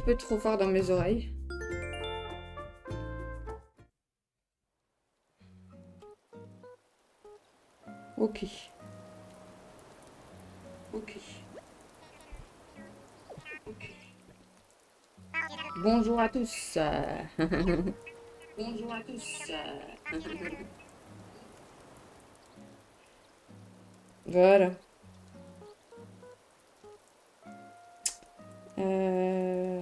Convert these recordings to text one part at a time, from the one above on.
peu trop fort dans mes oreilles. Ok. Ok. Ok. Bonjour à tous. Bonjour à tous. Voilà. Euh,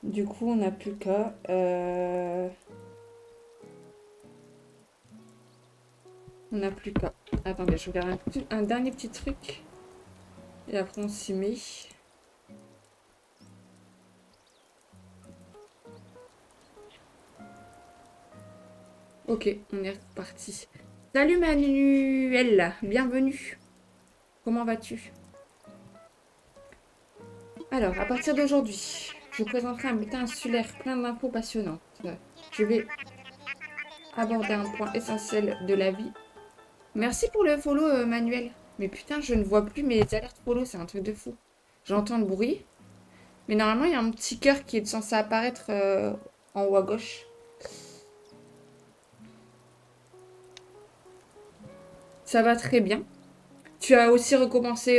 Du coup, on n'a plus qu'à... On n'a plus qu'à... Attendez, je regarde un dernier petit truc. Et après, on s'y met. Ok, on est reparti. Salut Manuel, bienvenue. Comment vas-tu? Alors, à partir d'aujourd'hui, je vous présenterai un bulletin insulaire plein d'infos passionnantes. Je vais aborder un point essentiel de la vie. Merci pour le follow, Manuel. Mais putain, je ne vois plus mes alertes follow, c'est un truc de fou. J'entends le bruit, mais normalement, il y a un petit cœur qui est censé apparaître en haut à gauche. Ça va très bien. Tu as aussi recommencé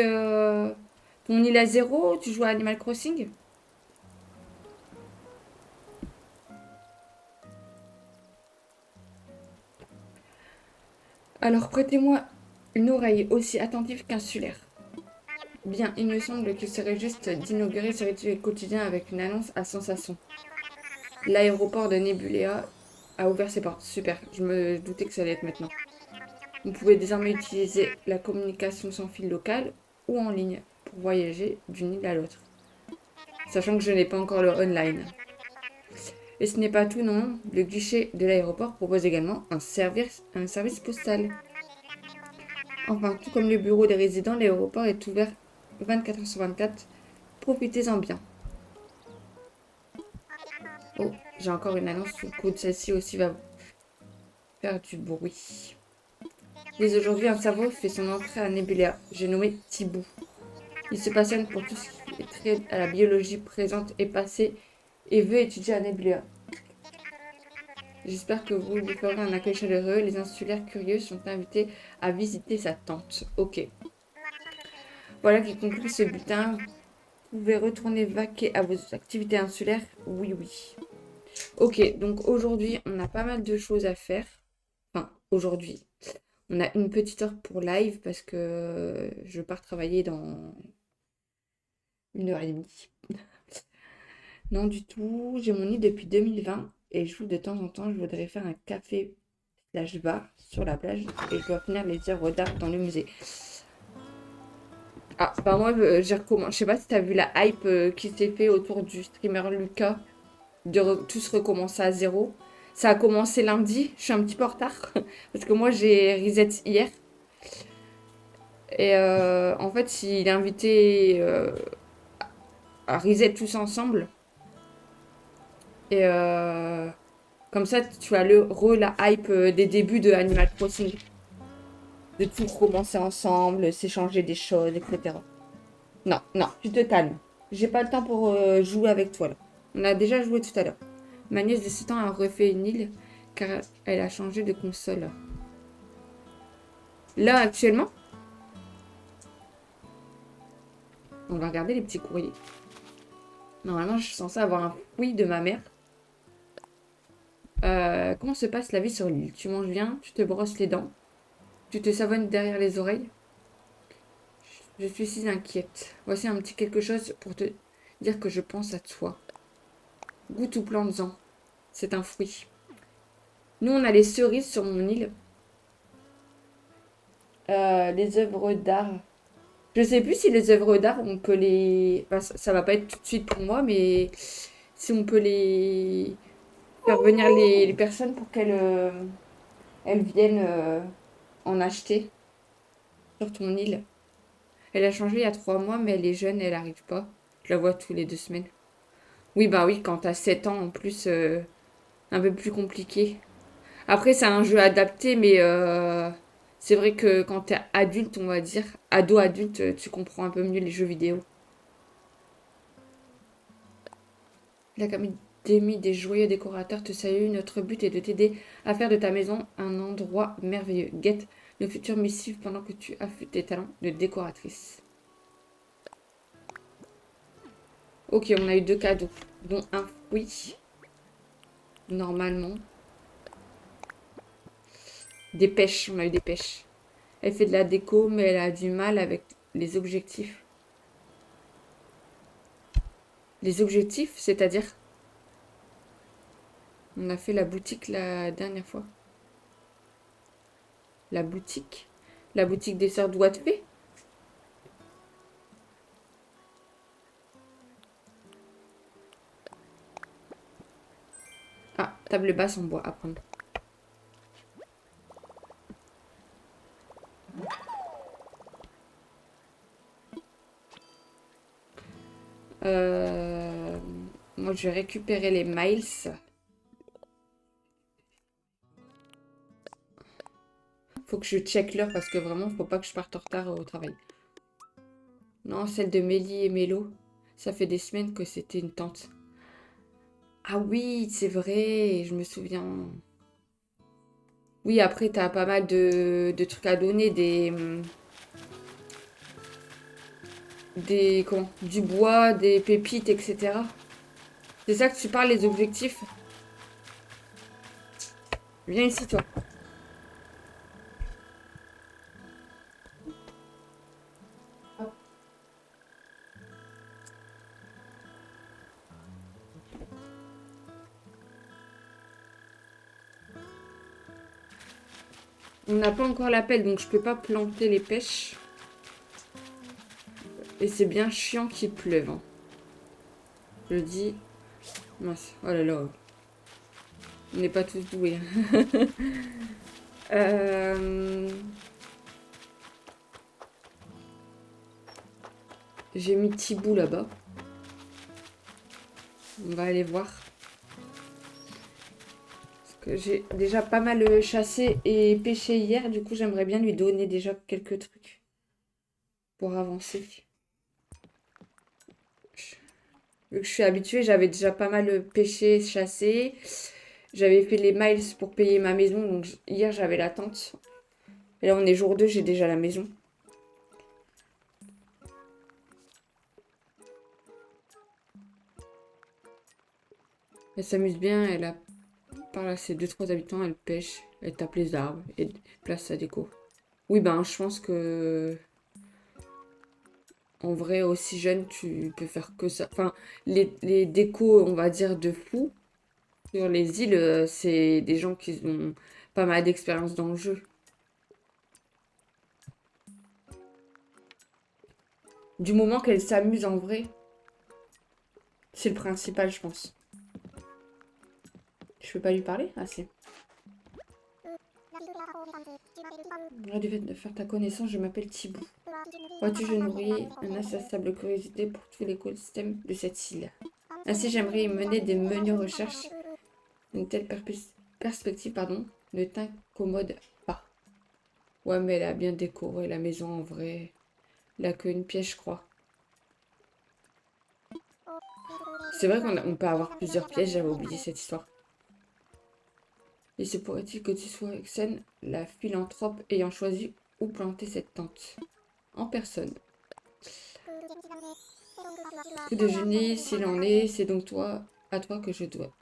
ton île à zéro? Tu joues à Animal Crossing? Alors prêtez-moi une oreille aussi attentive qu'insulaire. Bien, il me semble qu'il serait juste d'inaugurer ce rituel quotidien avec une annonce à sensation. L'aéroport de Nebulea a ouvert ses portes. Super, je me doutais que ça allait être maintenant. Vous pouvez désormais utiliser la communication sans fil locale ou en ligne pour voyager d'une île à l'autre. Sachant que je n'ai pas encore le online. Et ce n'est pas tout, non. Le guichet de l'aéroport propose également un service postal. Enfin, tout comme le bureau des résidents, l'aéroport est ouvert 24 heures sur 24. Profitez-en bien. Oh, j'ai encore une annonce sous le coude. Celle-ci aussi va faire du bruit. Dès aujourd'hui, un cerveau fait son entrée à Nebula. J'ai nommé Thibaut. Il se passionne pour tout ce qui est trait à la biologie présente et passée et veut étudier à Nebula. J'espère que vous lui ferez un accueil chaleureux. Les insulaires curieux sont invités à visiter sa tente. Ok. Voilà qui conclut ce bulletin. Vous pouvez retourner vaquer à vos activités insulaires. Oui, oui. Ok, donc aujourd'hui, on a pas mal de choses à faire. Enfin, aujourd'hui. On a une petite heure pour live parce que je pars travailler dans 1 heure et demie. Non, du tout. J'ai mon lit depuis 2020 et je joue de temps en temps. Je voudrais faire un café slash bar sur la plage et je dois finir les œuvres d'art dans le musée. Ah, bah moi, j'ai recommencé. Je sais pas si t'as vu la hype qui s'est fait autour du streamer Lucas de tous recommencer à zéro. Ça a commencé lundi. Je suis un petit peu en retard parce que moi j'ai reset hier. Et en fait, il a invité à reset tous ensemble. Et comme ça, tu as la hype des débuts de Animal Crossing. De tout recommencer ensemble, s'échanger des choses, etc. Non, non, tu te calmes. J'ai pas le temps pour jouer avec toi là. On a déjà joué tout à l'heure. Ma nièce de 6 ans a refait une île car elle a changé de console. Là, actuellement, on va regarder les petits courriers. Normalement, je suis censée avoir un fruit de ma mère. Comment se passe la vie sur l'île? Tu manges bien, tu te brosses les dents, tu te savonnes derrière les oreilles. Je suis si inquiète. Voici un petit quelque chose pour te dire que je pense à toi. Goûte ou plantes-en. C'est un fruit. Nous, on a les cerises sur mon île. Les œuvres d'art. Je sais plus si les œuvres d'art, on peut les... Enfin, ça va pas être tout de suite pour moi, mais si on peut les faire venir les personnes pour qu'elles elles viennent en acheter sur ton île. Elle a changé il y a 3 mois, mais elle est jeune, elle arrive pas. Je la vois tous les 2 semaines. Oui, bah oui, quand t'as 7 ans en plus, un peu plus compliqué. Après, c'est un jeu adapté, mais C'est vrai que quand t'es adulte, on va dire, ado-adulte, tu comprends un peu mieux les jeux vidéo. L'Académie des joyeux décorateurs te salue. Notre but est de t'aider à faire de ta maison un endroit merveilleux. Guette nos futures missives pendant que tu affûtes tes talents de décoratrice. Ok, on a eu 2 cadeaux, dont un fruit, normalement. Des pêches, on a eu des pêches. Elle fait de la déco, mais elle a du mal avec les objectifs. Les objectifs, c'est-à-dire, on a fait la boutique la dernière fois. La boutique? La boutique des sœurs Doigts de Fée? Ah, table basse en bois à prendre. Euh, Moi, je vais récupérer les miles. Faut que je check l'heure parce que vraiment, faut pas que je parte en retard au travail. Non, celle de Mélie et Mélo. Ça fait des semaines que c'était une tante. Ah oui, c'est vrai, je me souviens. Oui, après, t'as pas mal de trucs à donner, comment, du bois, des pépites, etc. C'est ça que tu parles, les objectifs? Viens ici, toi. On n'a pas encore l'appel, donc je peux pas planter les pêches. Et c'est bien chiant qu'il pleuve, hein. Je le dis. Mince, oh là là. On n'est pas tous doués. Euh, J'ai mis Thibou là-bas. On va aller voir. Parce que j'ai déjà pas mal chassé et pêché hier. Du coup, j'aimerais bien lui donner déjà quelques trucs pour avancer. Vu que je suis habituée, j'avais déjà pas mal pêché, chassé. J'avais fait les miles pour payer ma maison. Donc hier, j'avais la tente. Et là, on est jour 2, j'ai déjà la maison. Elle s'amuse bien, elle a par là ses 2-3 habitants, elle pêche, elle tape les arbres et place sa déco. Oui, ben je pense que en vrai, aussi jeune, tu peux faire que ça. Enfin, les décos, on va dire, de fou sur les îles, c'est des gens qui ont pas mal d'expérience dans le jeu. Du moment qu'elle s'amuse en vrai, c'est le principal, je pense. Je peux pas lui parler? Ah, si. Du fait de faire ta connaissance, je m'appelle Thibou. Vois-tu, je nourris une insatiable curiosité pour tout l'écosystème de cette île. Ainsi, j'aimerais y mener des menus recherches. Une telle perspective, pardon, ne t'incommode pas. Ouais, mais elle a bien décoré la maison en vrai. Elle a qu'une pièce, je crois. C'est vrai qu'on peut avoir plusieurs pièces, j'avais oublié cette histoire. Et se pourrait-il que tu sois Exen, la philanthrope ayant choisi où planter cette tente? En personne. Coup de génie, s'il en est, c'est donc à toi que je dois.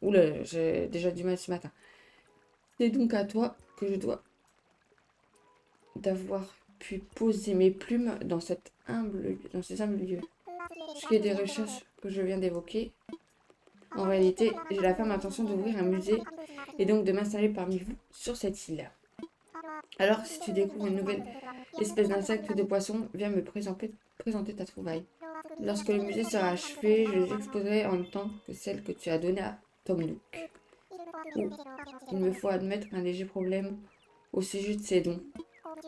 Oula, j'ai déjà du mal ce matin. C'est donc à toi que je dois d'avoir pu poser mes plumes dans ces humbles lieux. Ce qui est des recherches que je viens d'évoquer. En réalité, j'ai la ferme intention d'ouvrir un musée et donc de m'installer parmi vous sur cette île. Alors, si tu découvres une nouvelle espèce d'insecte ou de poisson, viens me présenter ta trouvaille. Lorsque le musée sera achevé, je les exposerai en même temps que celle que tu as donnée à Tom Nook. Ou, il me faut admettre un léger problème au sujet de ces dons.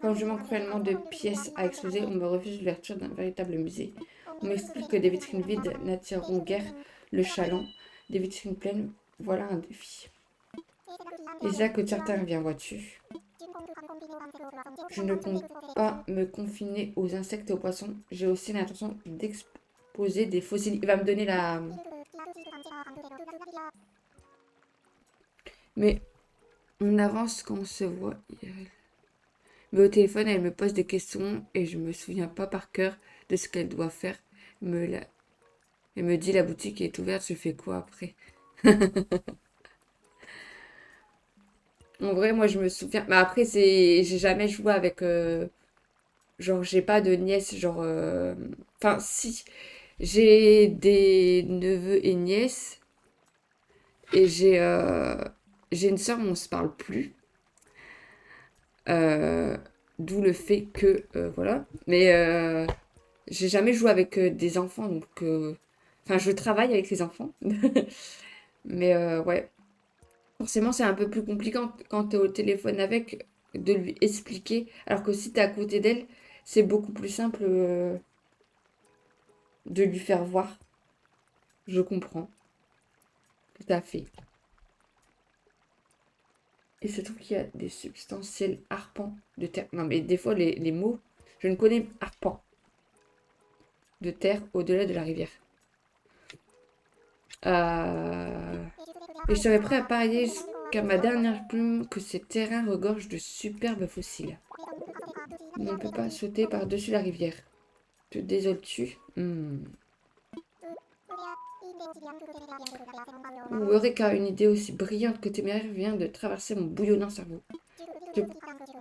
Comme je manque cruellement de pièces à exposer, on me refuse l'ouverture d'un véritable musée. On m'explique que des vitrines vides n'attireront guère le chaland. Des vitrines pleines, voilà un défi. Et c'est là que certains revient, vois-tu. Je ne compte pas me confiner aux insectes et aux poissons. J'ai aussi l'intention d'exposer des fossiles. Il va me donner la... Mais on avance quand on se voit. Mais au téléphone, elle me pose des questions et je me souviens pas par cœur de ce qu'elle doit faire. Me la- Elle me dit la boutique est ouverte, je fais quoi après? En vrai, moi je me souviens. Mais après, j'ai jamais joué avec. Genre, j'ai pas de nièce, genre. Enfin, si. J'ai des neveux et nièces. Et j'ai une sœur, mais on se parle plus. Euh, D'où le fait que. Voilà. Mais j'ai jamais joué avec des enfants, donc. Enfin, je travaille avec les enfants. Mais ouais. Forcément, c'est un peu plus compliqué quand tu es au téléphone avec de lui expliquer. Alors que si tu es à côté d'elle, c'est beaucoup plus simple de lui faire voir. Je comprends. Tout à fait. Il se trouve qu'il y a des substantiels arpents de terre. Non, mais des fois, les mots, je ne connais arpent de terre au-delà de la rivière. Et je serais prêt à parier jusqu'à ma dernière plume que ces terrains regorgent de superbes fossiles. On ne peut pas sauter par-dessus la rivière. Te désoles-tu? Ou Eureka, une idée aussi brillante que téméraire vient de traverser mon bouillonnant cerveau. Je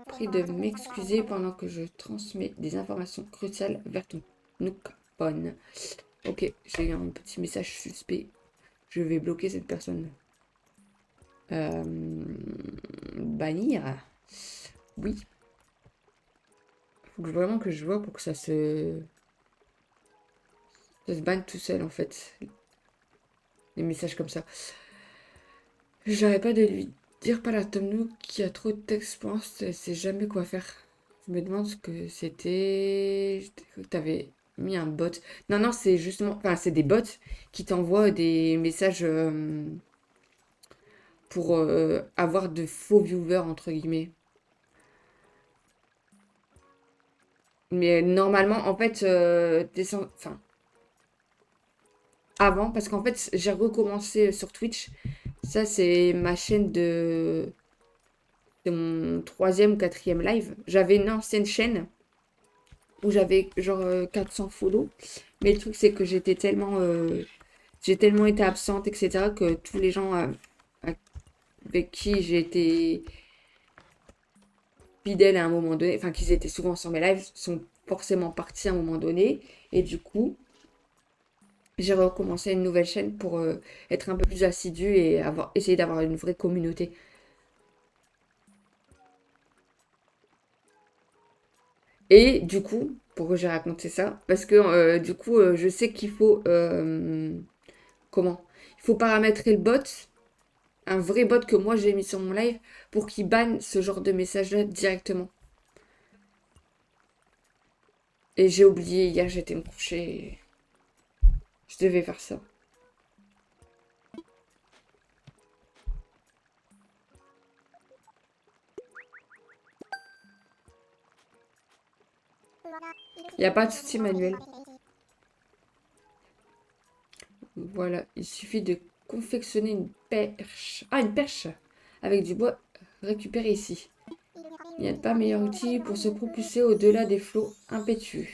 prie de m'excuser pendant que je transmets des informations cruciales vers ton Nookphone. Ok, j'ai eu un petit message suspect. Je vais bloquer cette personne. Bannir. Oui. Faut vraiment que je vois pour que ça se banne tout seul en fait. Les messages comme ça. J'arrête pas de lui dire par la Tom Nook qui a trop de texte, je pense, elle sait jamais quoi faire. Je me demande ce que c'était. J'ai cru que t'avais mis un bot. Non, non, c'est justement. Enfin, c'est des bots qui t'envoient des messages pour avoir de faux viewers, entre guillemets. Mais normalement, en fait, enfin, avant, parce qu'en fait, j'ai recommencé sur Twitch. Ça, c'est ma chaîne de. C'est mon troisième ou quatrième live. J'avais une ancienne chaîne où j'avais genre 400 follow. Mais le truc, c'est que j'ai tellement été absente, etc., que tous les gens avec qui j'ai été fidèle à un moment donné, enfin, qu'ils étaient souvent sur mes lives, sont forcément partis à un moment donné. Et du coup, j'ai recommencé une nouvelle chaîne pour être un peu plus assidue et essayer d'avoir une vraie communauté. Et du coup, pourquoi j'ai raconté ça? Parce que du coup, je sais qu'il faut... comment? Il faut paramétrer le bot, un vrai bot que moi j'ai mis sur mon live, pour qu'il banne ce genre de message-là directement. Et j'ai oublié, hier j'étais me coucher. Je devais faire ça. Il n'y a pas de souci manuel. Voilà, il suffit de confectionner une perche. Ah, une perche! Avec du bois récupéré ici. Il n'y a pas meilleur outil pour se propulser au-delà des flots impétueux.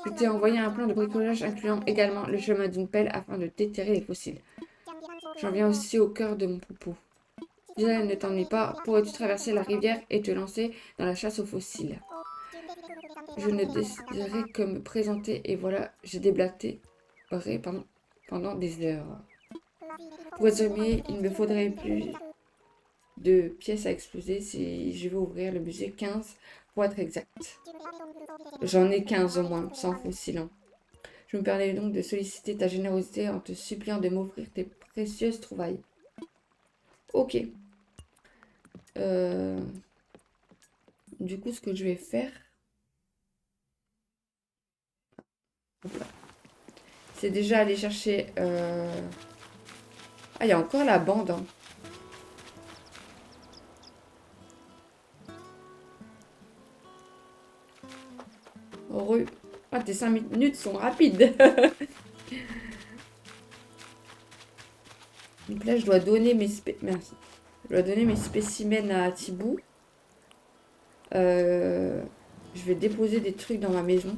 Je t'ai envoyé un plan de bricolage incluant également le chemin d'une pelle afin de déterrer les fossiles. J'en viens aussi au cœur de mon propos. Dylan, ne t'ennuie pas, pourrais-tu traverser la rivière et te lancer dans la chasse aux fossiles? Je ne désirais que me présenter et voilà, j'ai déblaté pendant des heures. Pour résumer, il me faudrait plus de pièces à exploser si je veux ouvrir le musée 15 pour être exact. J'en ai 15 au moins, sans fossiles. Hein. Je me permets donc de solliciter ta générosité en te suppliant de m'offrir tes précieuses trouvailles. Ok. Euh, du coup, ce que je vais faire, c'est déjà aller chercher... Ah, il y a encore la bande. Hein. heureux. Ah, tes 5 minutes sont rapides. Donc là, je dois donner mes merci. Je dois donner mes spécimens à Thibaut. Je vais déposer des trucs dans ma maison.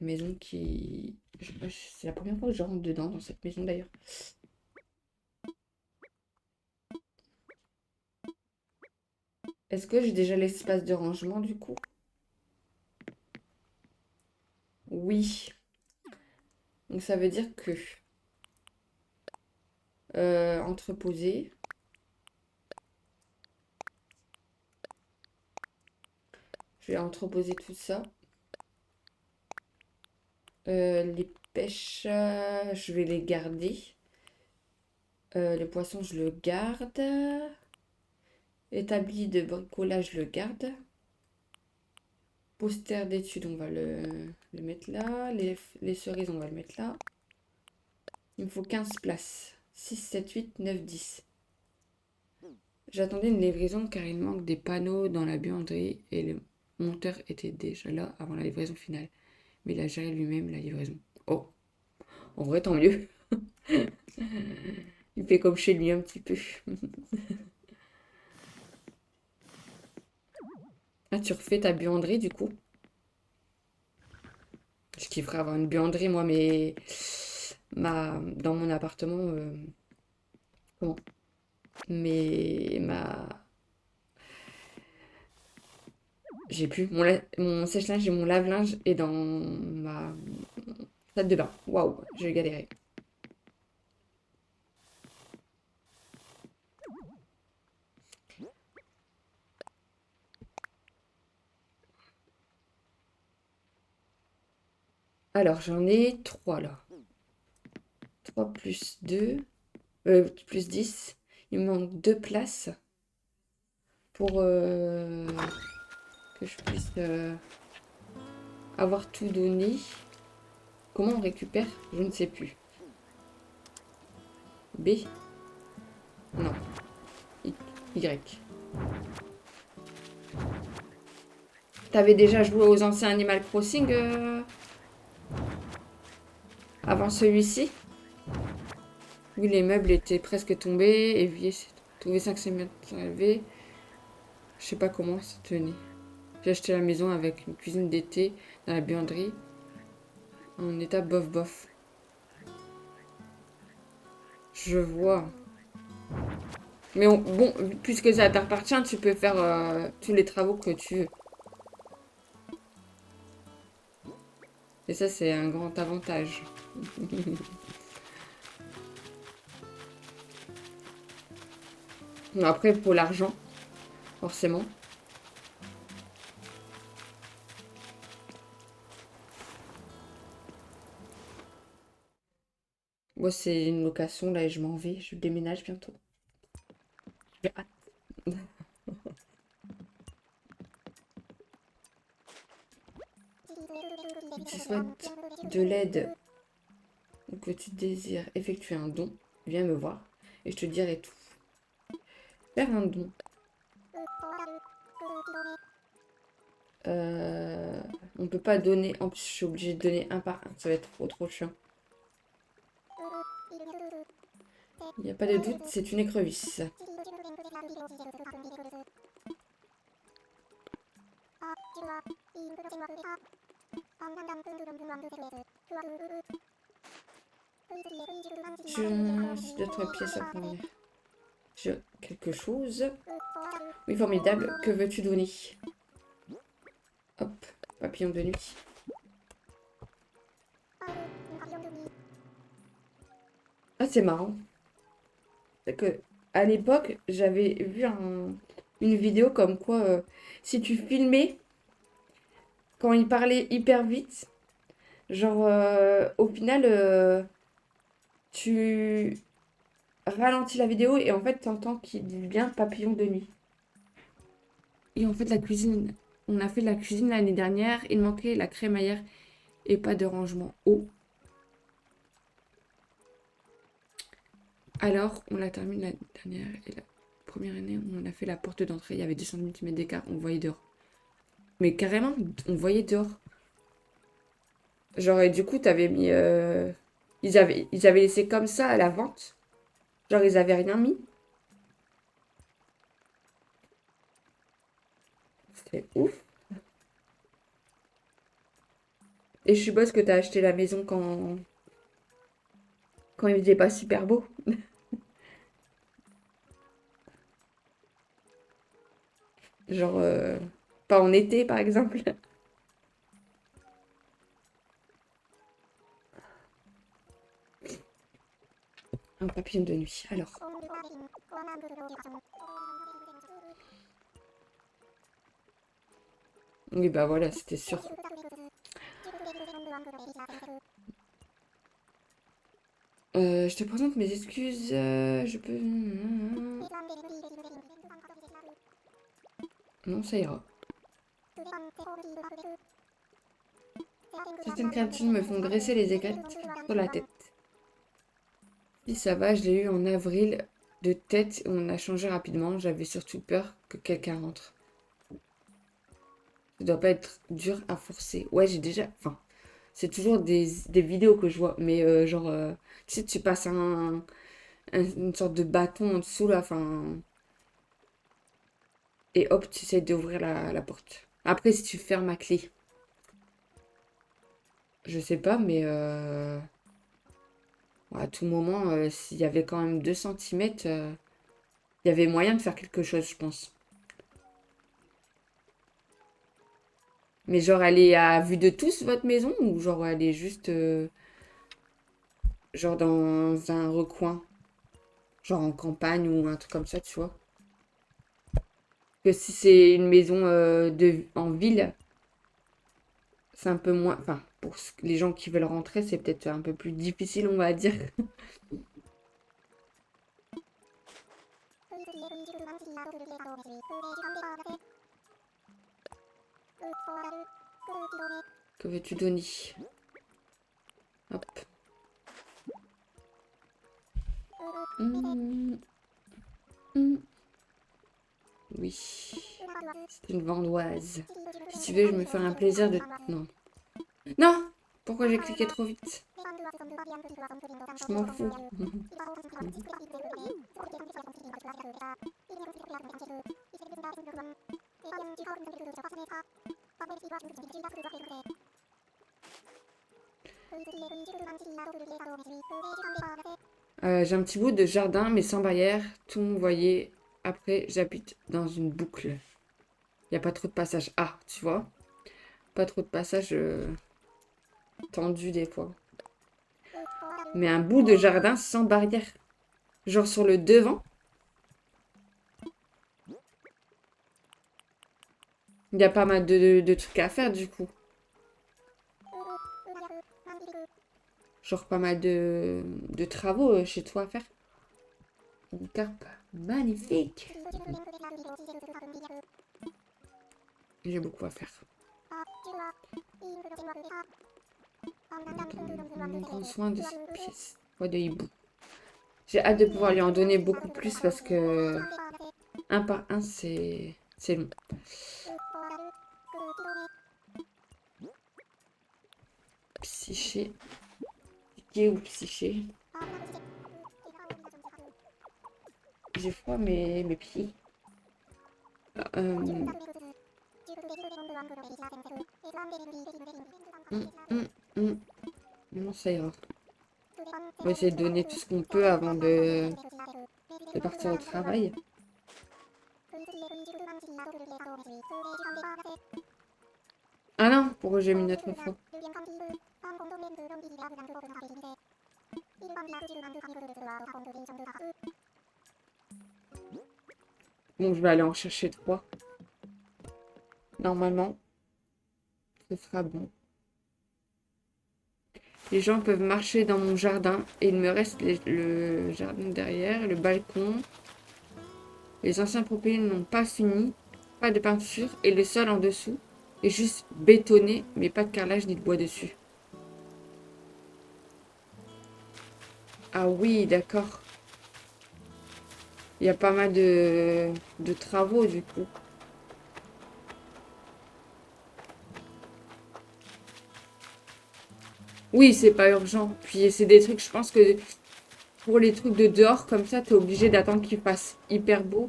Maison qui... C'est la première fois que je rentre dedans, dans cette maison d'ailleurs. Est-ce que j'ai déjà l'espace de rangement du coup? Oui. Donc ça veut dire que... entreposer. Je vais entreposer tout ça. Les pêches, je vais les garder. Les poissons, je le garde. Établi de bricolage, je le garde. Poster d'études, on va le mettre là. Les cerises, on va le mettre là. Il me faut 15 places. 6, 7, 8, 9, 10. J'attendais une livraison car il manque des panneaux dans la buanderie et le monteur était déjà là avant la livraison finale. Mais il a géré lui-même la livraison. Oh, en vrai, tant mieux. Il fait comme chez lui un petit peu. Ah, tu refais ta buanderie du coup? Je kifferais avoir une buanderie, moi, mais dans mon appartement, comment? Mais j'ai plus. Mon sèche-linge et mon lave-linge est dans ma salle de bain. Waouh, je vais galérer. Alors, j'en ai 3 là. 3 plus 2, plus 10. Il me manque 2 places pour que je puisse avoir tout donné. Comment on récupère? Je ne sais plus. B? Non. Y. T'avais déjà joué aux anciens Animal Crossing avant celui-ci? Oui, les meubles étaient presque tombés. Évier s'est trouvé 5 cm élevé. Je sais pas comment ça tenait. J'ai acheté la maison avec une cuisine d'été dans la buanderie. En état bof bof. Je vois. Mais bon, puisque ça t'appartient, tu peux faire tous les travaux que tu veux. Et ça, c'est un grand avantage. Bon, après, il faut l'argent, forcément. Moi, c'est une location, là, et je m'en vais. Je déménage bientôt. J'ai hâte. Si tu souhaites de l'aide ou que tu désires effectuer un don, viens me voir et je te dirai tout. Faire un don. On peut pas donner. En plus, je suis obligée de donner un par un. Ça va être trop chiant. Il n'y a pas de doute, c'est une écrevisse. J'ai d'autres pièces à fournir. J'ai quelque chose. Oui, formidable. Que veux-tu donner? Hop, papillon de nuit. Ah, c'est marrant. C'est que à l'époque, j'avais vu une vidéo comme quoi si tu filmais quand il parlait hyper vite, genre au final, tu ralentis la vidéo et en fait, t'entends qu'il dit bien papillon de nuit. Et en fait, la cuisine, on a fait de la cuisine l'année dernière. Il manquait la crémaillère et pas de rangement eau. Alors, on l'a terminé l'année dernière et là, première année où on a fait la porte d'entrée, il y avait 2 cm d'écart, on voyait dehors. Mais carrément, on voyait dehors. Genre, et du coup, t'avais mis... ils avaient laissé comme ça à la vente. Genre, ils avaient rien mis. C'était ouf. Et je suppose que t'as acheté la maison quand il faisait pas super beau. Genre, pas en été, par exemple. Un papillon de nuit. Alors, oui, bah voilà, c'était sûr. Je te présente mes excuses. Je peux... Non, ça ira. Certaines créatures me font dresser les aigrettes sur la tête. Si ça va, je l'ai eu en avril de tête et on a changé rapidement. J'avais surtout peur que quelqu'un rentre. Ça doit pas être dur à forcer. Ouais, j'ai déjà... Enfin, c'est toujours des vidéos que je vois. Mais genre, tu sais, tu passes une sorte de bâton en dessous, là. Enfin... Et hop, tu essaies d'ouvrir la porte. Après, si tu fermes à clé. Je sais pas, mais... à tout moment, s'il y avait quand même 2 centimètres, il y avait moyen de faire quelque chose, je pense. Mais genre, elle est à vue de tous, votre maison? Ou genre, elle est juste... genre dans un recoin? Genre en campagne ou un truc comme ça, tu vois? Que si c'est une maison en ville, c'est un peu moins... Enfin, pour les gens qui veulent rentrer, c'est peut-être un peu plus difficile, on va dire. Que veux-tu donner? Hop. Hum, hum. Oui. C'est une vendoise. Si tu veux, je me ferai un plaisir de... Non. Non! Pourquoi j'ai cliqué trop vite? Je m'en fous. J'ai un petit bout de jardin, mais sans barrière. Tout me voyait. Après, j'habite dans une boucle. Il n'y a pas trop de passages. Ah, tu vois? Pas trop de passages tendus des fois. Mais un bout de jardin sans barrière. Genre sur le devant. Il y a pas mal de trucs à faire du coup. Genre pas mal de travaux chez toi à faire. Une carpe magnifique. J'ai beaucoup à faire. Prends soin de cette pièce. Quoi de hibou. J'ai hâte de pouvoir lui en donner beaucoup plus parce que un par un, c'est long. Psyché. Psyché ou psyché. J'ai froid mes pieds. Euh... Non, ça ira. On va essayer de donner tout ce qu'on peut avant de partir au travail. Ah non, pourquoi j'ai mis notre fois? Bon, je vais aller en chercher 3. Normalement, ce sera bon. Les gens peuvent marcher dans mon jardin et il me reste le jardin derrière, le balcon. Les anciens propriétaires n'ont pas fini, pas de peinture et le sol en dessous est juste bétonné, mais pas de carrelage ni de bois dessus. Ah oui, d'accord. Il y a pas mal de travaux du coup. Oui, c'est pas urgent. Puis c'est des trucs, je pense que pour les trucs de dehors comme ça, t'es obligé d'attendre qu'il fasse hyper beau,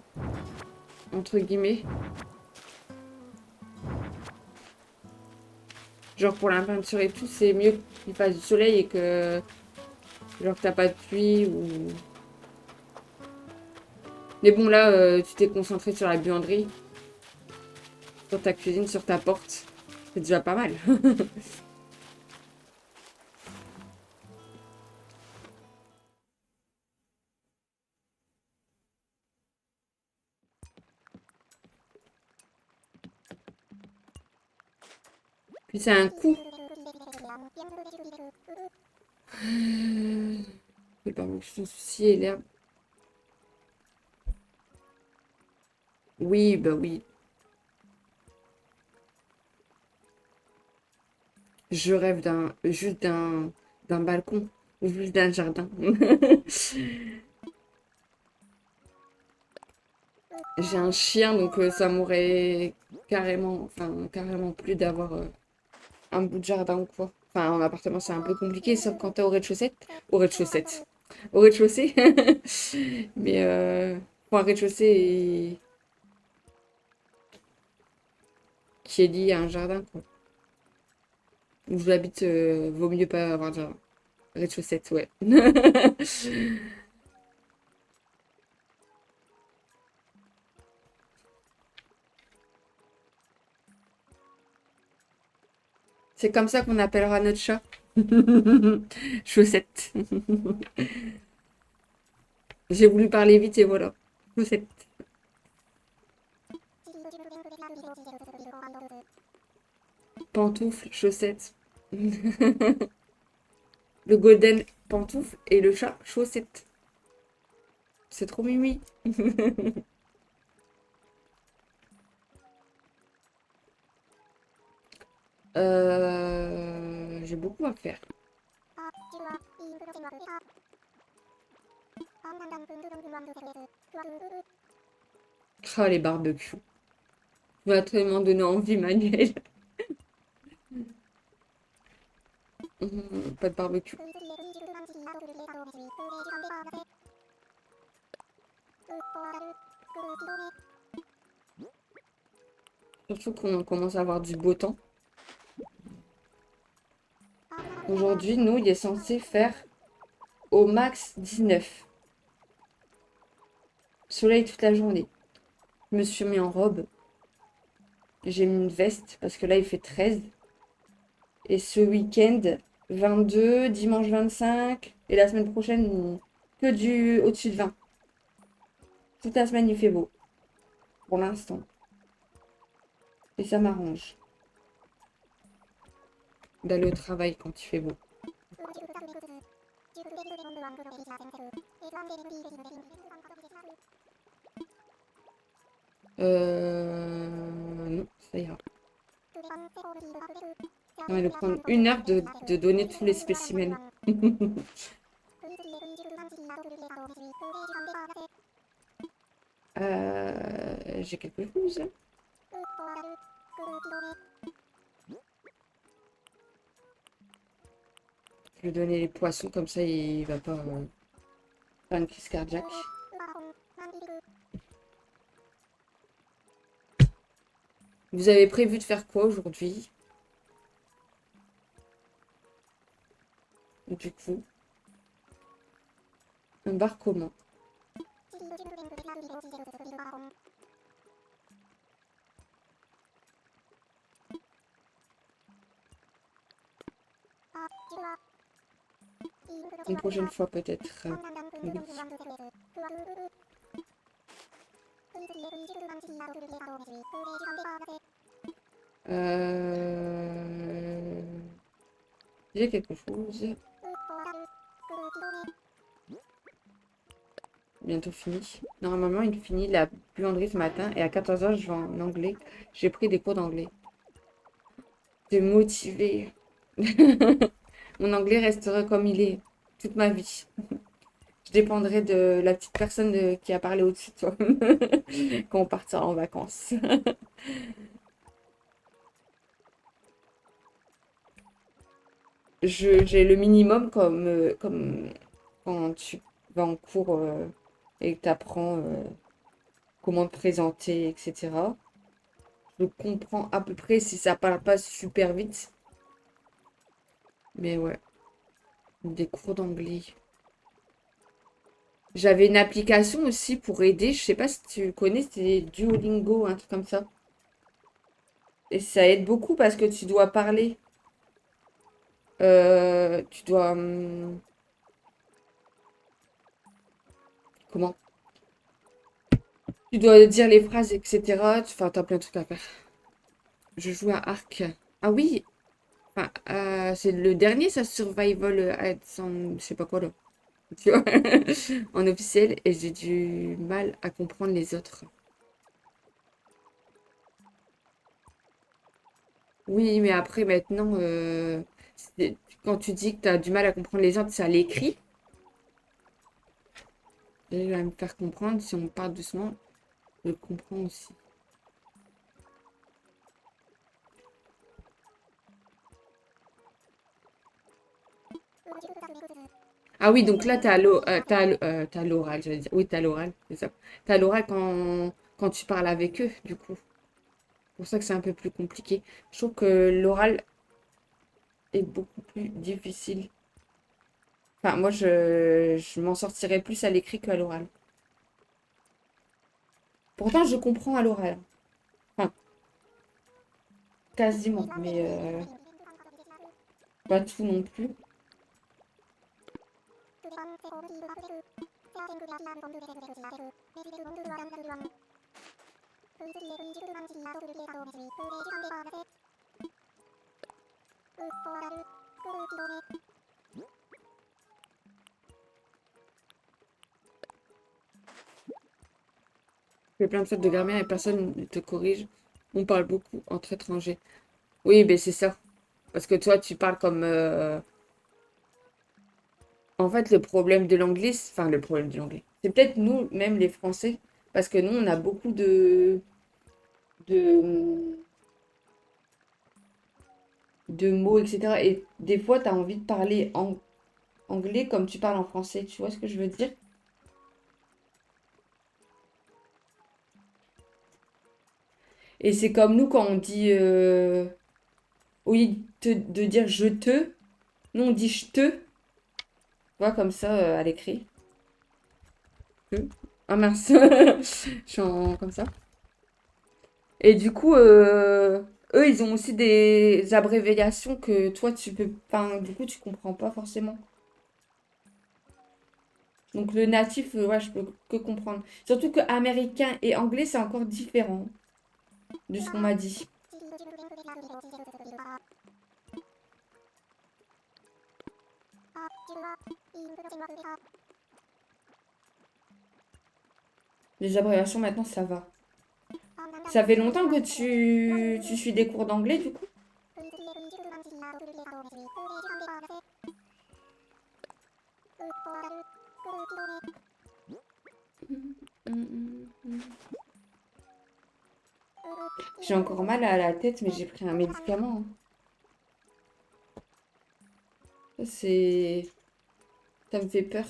entre guillemets. Genre pour la peinture et tout, c'est mieux qu'il fasse du soleil et que genre t'as pas de pluie ou... Mais bon là, tu t'es concentré sur la buanderie, sur ta cuisine, sur ta porte. C'est déjà pas mal. Puis c'est un coup. Le barbecue sans souci et l'herbe. Oui, bah oui. Je rêve d'un balcon, juste d'un jardin. J'ai un chien, donc ça m'aurait carrément plu d'avoir un bout de jardin ou quoi. Enfin, en appartement, c'est un peu compliqué, sauf quand t'es au rez-de-chaussée, au rez-de-chaussée. Mais pour un rez-de-chaussée qui est lié à un jardin, quoi. Où j'habite, vaut mieux pas avoir de jardin. Rez-de-chaussée, ouais. C'est comme ça qu'on appellera notre chat. Chaussette. J'ai voulu parler vite et voilà. Chaussette. Pantoufle, chaussette. Le golden pantoufle et le chat chaussette. C'est trop mimi. J'ai beaucoup à faire. Ah, les barbecues. Tu m'as tellement donné envie, Manuel. Pas de barbecue. Surtout qu'on commence à avoir du beau temps. Aujourd'hui, nous, il est censé faire au max 19. Soleil toute la journée. Je me suis mis en robe. J'ai mis une veste parce que là, il fait 13. Et ce week-end, 22, dimanche 25. Et la semaine prochaine, que du au-dessus de 20. Toute la semaine, il fait beau. Pour l'instant. Et ça m'arrange d'aller au travail quand il fait beau. Non, ça ira. Ça va nous prendre 1 heure de donner tous les spécimens. J'ai quelque chose. Je vais donner les poissons, comme ça il va pas faire une crise cardiaque. Vous avez prévu de faire quoi aujourd'hui? Du coup, un bar commun. Une prochaine fois peut-être. Oui. Euh... J'ai quelque chose. Bientôt fini. Normalement, il finit la buanderie ce matin et à 14h, je vais en anglais. J'ai pris des cours d'anglais. T'es motivée. Mon anglais restera comme il est toute ma vie. Je dépendrai de la petite personne qui a parlé au-dessus de toi quand on partira en vacances. J'ai le minimum comme quand tu vas en cours et que tu apprends comment te présenter, etc. Je comprends à peu près si ça parle pas super vite. Mais ouais, des cours d'anglais. J'avais une application aussi pour aider. Je sais pas si tu connais, c'est Duolingo, un truc comme ça. Et ça aide beaucoup parce que tu dois parler. Tu dois... comment? Tu dois dire les phrases, etc. Enfin, t'as plein de trucs à faire. Je joue à Arc. Ah oui, enfin, c'est le dernier, ça, Survival sans... je sais pas quoi, là. Tu vois? En officiel, et j'ai du mal à comprendre les autres. Oui, mais après, maintenant, quand tu dis que tu as du mal à comprendre les autres, c'est à l'écrit. Et à me faire comprendre, si on parle doucement, je comprends aussi. Ah oui, donc là, t'as l'oral, j'allais dire. Oui, t'as l'oral, c'est ça. T'as l'oral quand tu parles avec eux, du coup. C'est pour ça que c'est un peu plus compliqué. Je trouve que l'oral est beaucoup plus difficile. Enfin, moi, je m'en sortirais plus à l'écrit qu'à l'oral. Pourtant, je comprends à l'oral. Enfin, quasiment, mais pas tout non plus. Je fais plein de fautes de grammaire et personne ne te corrige. On parle beaucoup entre étrangers. Oui, ben c'est ça. Parce que toi, tu parles comme... En fait, le problème de l'anglais, enfin le problème de l'anglais, c'est peut-être nous, même les Français, parce que nous, on a beaucoup de, de mots, etc. Et des fois, tu as envie de parler en anglais comme tu parles en français. Tu vois ce que je veux dire? Et c'est comme nous quand on dit, au lieu de dire je te, nous on dit je te, tu vois, comme ça à l'écrit. Ah mince, je suis comme ça. Et du coup, eux, ils ont aussi des abréviations que toi, tu peux... Enfin, du coup, tu comprends pas forcément. Donc le natif, ouais, je peux que comprendre. Surtout que américain et anglais, c'est encore différent de ce qu'on m'a dit. Les abréviations, maintenant, ça va. Ça fait longtemps que tu suis des cours d'anglais, du coup? J'ai encore mal à la tête, mais j'ai pris un médicament, hein. Ça, c'est... Ça me fait peur.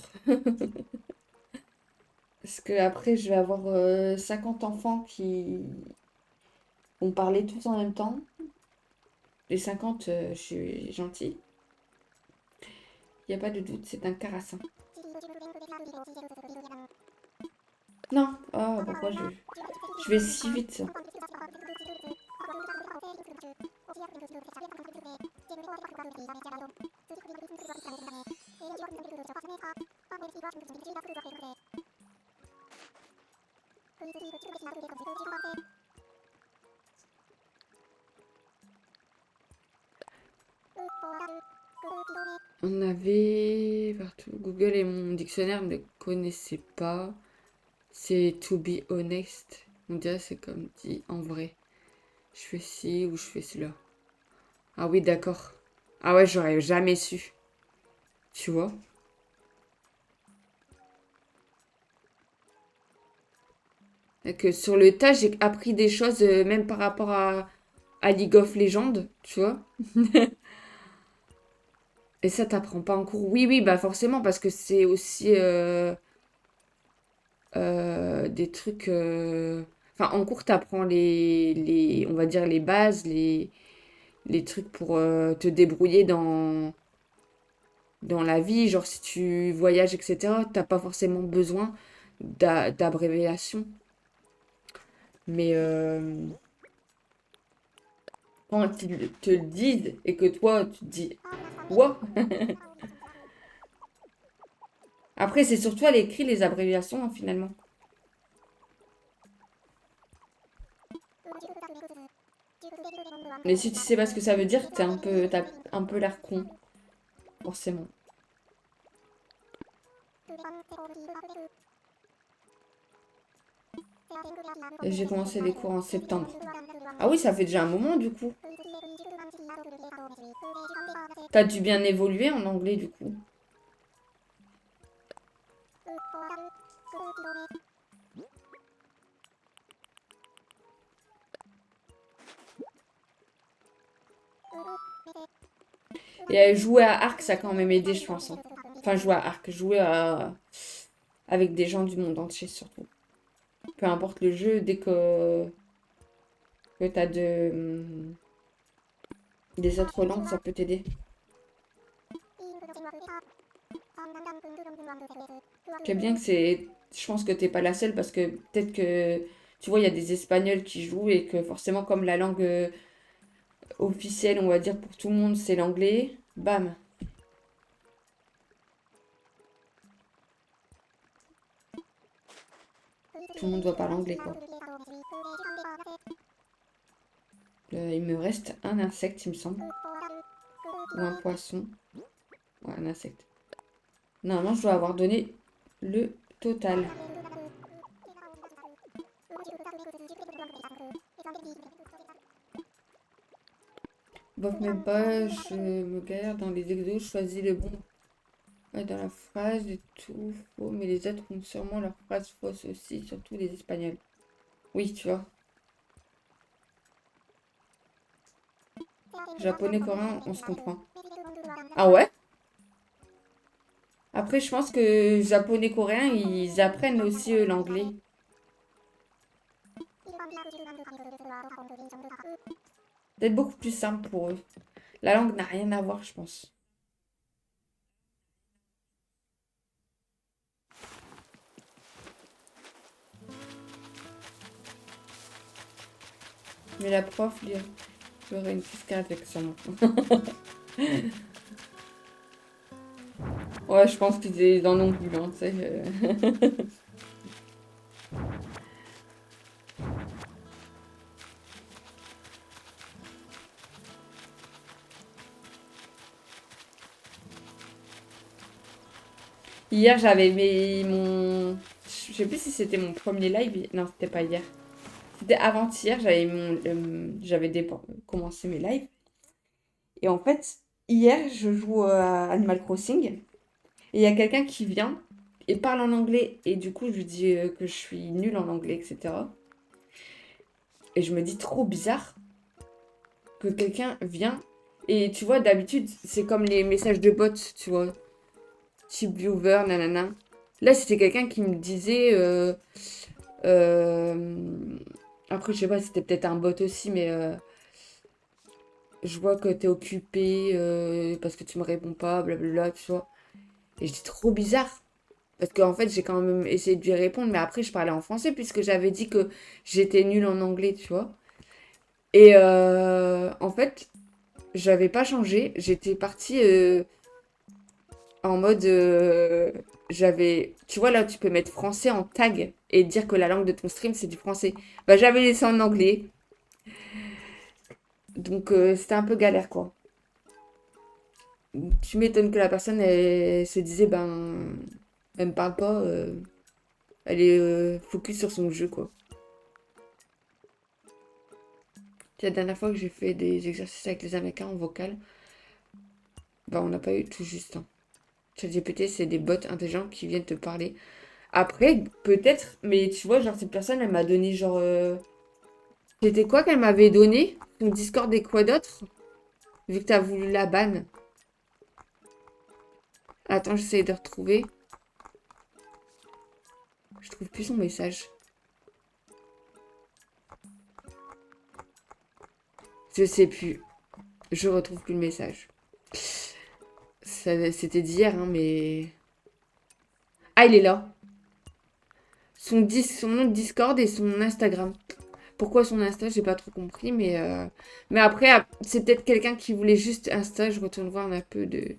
Parce que après, je vais avoir 50 enfants qui vont parler tous en même temps. Les 50, je suis gentille. Il n'y a pas de doute, c'est un carassin. Non, oh, pourquoi je vais si vite. On avait partout. Google et mon dictionnaire ne connaissaient pas. C'est to be honest. On dirait c'est comme dit en vrai. Je fais ci ou je fais cela. Ah oui, d'accord. Ah ouais, j'aurais jamais su. Tu vois? Que sur le tas, j'ai appris des choses, même par rapport à League of Legends, tu vois. Et ça, t'apprends pas en cours. Oui, oui, bah forcément, parce que c'est aussi des trucs... Enfin, en cours, t'apprends on va dire, les bases, les trucs pour te débrouiller dans la vie. Genre, si tu voyages, etc., t'as pas forcément besoin d'abréviation. Mais quand ils te le disent et que toi, tu te dis quoi? Après, c'est surtout à l'écrit les abréviations, hein, finalement. Mais si tu sais pas ce que ça veut dire, t'as un peu l'air con, forcément. Et j'ai commencé les cours en septembre. Ah oui, ça fait déjà un moment, du coup. T'as dû bien évoluer en anglais, du coup. Et jouer à Arc, ça a quand même aidé, je pense, hein. Enfin, jouer à Arc, avec des gens du monde entier, surtout. Peu importe le jeu, dès que t'as des autres langues, ça peut t'aider. C'est bien que c'est... Je pense que t'es pas la seule parce que peut-être que... Tu vois, il y a des Espagnols qui jouent et que forcément, comme la langue officielle, on va dire, pour tout le monde, c'est l'anglais. Bam. Tout le monde doit parler anglais, quoi. Il me reste un insecte, il me semble. Ou un poisson. Ouais, un insecte. Normalement, je dois avoir donné le total. Bof, même pas, je me galère dans les exos, je choisis le bon. Ouais, dans la phrase, et tout faux, mais les autres ont sûrement leur phrase fausse aussi, surtout les Espagnols. Oui, tu vois. Japonais, coréen, on se comprend. Ah ouais? Après, je pense que japonais, coréen, ils apprennent aussi l'anglais. Peut-être beaucoup plus simple pour eux. La langue n'a rien à voir, je pense. Mais la prof, lui aurait une cascade avec son. Ouais, je pense qu'ils en ont vu, hein, tu sais. Hier, j'avais mon... Je sais plus si c'était mon premier live. Non, c'était pas hier. C'était avant-hier, commencé mes lives. Et en fait, hier, je joue à Animal Crossing. Et il y a quelqu'un qui vient et parle en anglais. Et du coup, je lui dis que je suis nulle en anglais, etc. Et je me dis trop bizarre que quelqu'un vient. Et tu vois, d'habitude, c'est comme les messages de bots, tu vois. Type viewer, nanana. Là, c'était quelqu'un qui me disait... euh, Après, je sais pas, c'était peut-être un bot aussi, mais je vois que t'es occupé parce que tu me réponds pas, blablabla, tu vois. Et je dis trop bizarre. Parce qu'en fait, j'ai quand même essayé de lui répondre, mais après, je parlais en français puisque j'avais dit que j'étais nulle en anglais, tu vois. Et en fait, j'avais pas changé. J'étais partie en mode. Tu vois, là, tu peux mettre français en tag et dire que la langue de ton stream, c'est du français. Bah, j'avais laissé en anglais. Donc, c'était un peu galère, quoi. Tu m'étonnes que la personne, elle se disait, ben. Elle me parle pas. Elle est focus sur son jeu, quoi. La dernière fois que j'ai fait des exercices avec les Américains en vocal, bah on n'a pas eu tout juste, hein. ChatGPT, c'est des bots intelligents qui viennent te parler Après, peut-être, mais tu vois, genre, cette personne, elle m'a donné, genre... C'était quoi qu'elle m'avait donné? Son Discord et quoi d'autre? Vu que t'as voulu la ban. Attends, j'essaie de retrouver. Je trouve plus son message. Je sais plus. Je retrouve plus le message. C'était d'hier, hein, mais... Ah, il est là. Son nom de Discord et son Instagram. Pourquoi son Insta, j'ai pas trop compris, mais après, c'est peut-être quelqu'un qui voulait juste Insta. Je retourne voir un peu de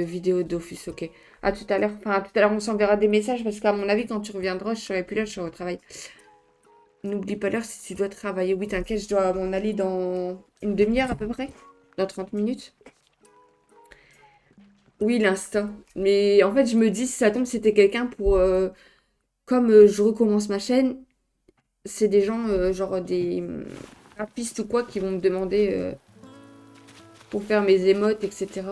vidéos d'office, ok. À tout à l'heure. Enfin, à tout à l'heure, on s'enverra des messages parce qu'à mon avis, quand tu reviendras, je serai plus là, je serai au travail. N'oublie pas l'heure si tu dois travailler. Oui, t'inquiète, je dois m'en aller dans une demi-heure à peu près. Dans 30 minutes. Oui, l'Insta. Mais en fait, je me dis, si ça tombe, c'était quelqu'un pour... comme je recommence ma chaîne, c'est des gens, genre des graphistes ou quoi, qui vont me demander pour faire mes émotes, etc.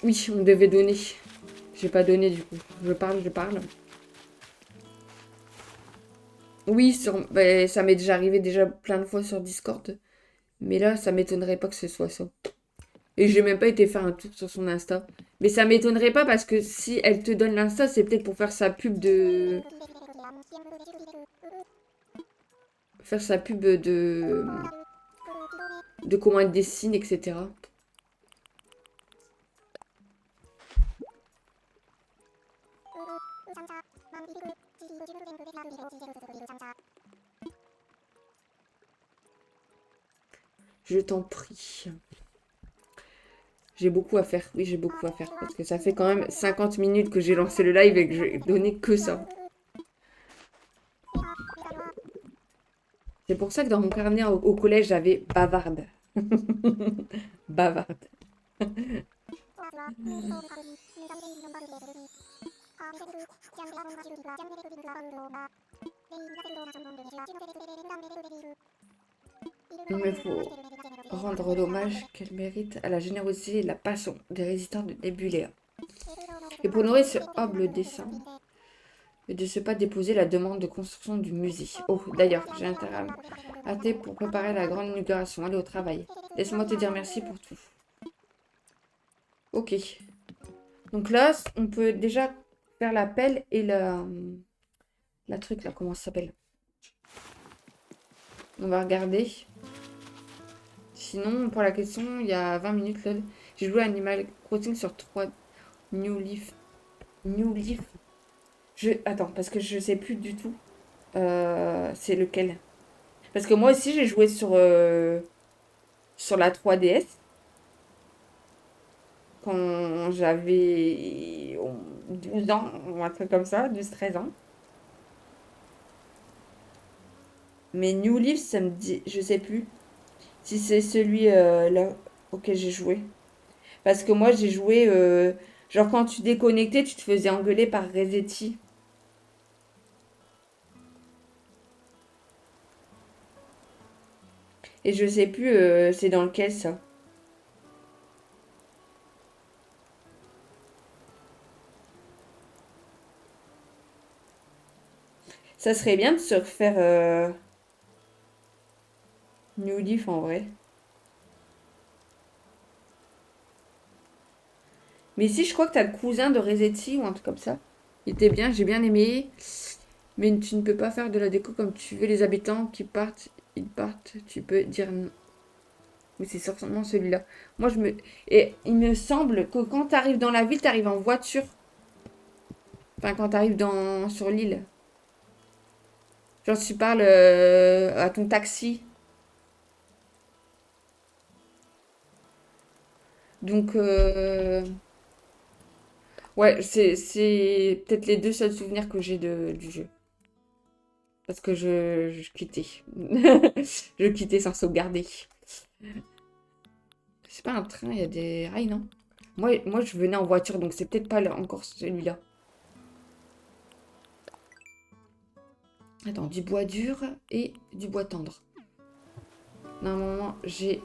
Oui, on devait donner. J'ai pas donné du coup. Je parle. Oui, ben, ça m'est déjà arrivé déjà plein de fois sur Discord. Mais là, ça m'étonnerait pas que ce soit ça. Et j'ai même pas été faire un tour sur son Insta. Mais ça m'étonnerait pas parce que si elle te donne l'Insta, c'est peut-être pour faire sa pub de... Faire sa pub de comment elle dessine, etc. Je t'en prie. J'ai beaucoup à faire. Oui, j'ai beaucoup à faire. Parce que ça fait quand même 50 minutes que j'ai lancé le live et que j'ai donné que ça. C'est pour ça que dans mon carnet au collège, j'avais bavarde. Bavarde. Il me faut rendre l'hommage qu'elle mérite à la générosité et la passion des résistants de Nebulea. Et pour nourrir ce humble dessein, et de ne pas déposer la demande de construction du musée. Oh, d'ailleurs, j'ai intérêt à hâter pour préparer la grande inauguration. Allez au travail. Laisse-moi te dire merci pour tout. Ok. Donc là, on peut déjà faire l'appel et la truc là, comment ça s'appelle? On va regarder. Sinon, pour la question, il y a 20 minutes, lol. J'ai joué à Animal Crossing sur 3 New Leaf. New Leaf. Attends, parce que je sais plus du tout. C'est lequel? Parce que moi aussi, j'ai joué sur la 3DS quand j'avais 12 ans, ou un truc comme ça, 12-13 ans. Mais New Leaf, ça me dit, je sais plus si c'est celui là auquel j'ai joué. Parce que moi, j'ai joué, genre quand tu déconnectais, tu te faisais engueuler par Resetti. Et je sais plus, c'est dans lequel ça. Ça serait bien de se refaire New Leaf en vrai. Mais ici, je crois que t'as le cousin de Resetti ou un truc comme ça. Il était bien, j'ai bien aimé. Mais tu ne peux pas faire de la déco comme tu veux. Les habitants qui partent, ils partent. Tu peux dire non. Oui, c'est certainement celui-là. Moi, Et il me semble que quand tu arrives dans la ville, tu arrives en voiture. Enfin, quand tu arrives sur l'île. Genre, tu parles à ton taxi. Donc, ouais, c'est peut-être les deux seuls souvenirs que j'ai du jeu. Parce que je quittais. Je quittais sans sauvegarder. C'est pas un train, il y a des rails, non? Moi, je venais en voiture, donc c'est peut-être pas encore celui-là. Attends, du bois dur et du bois tendre. Normalement, j'ai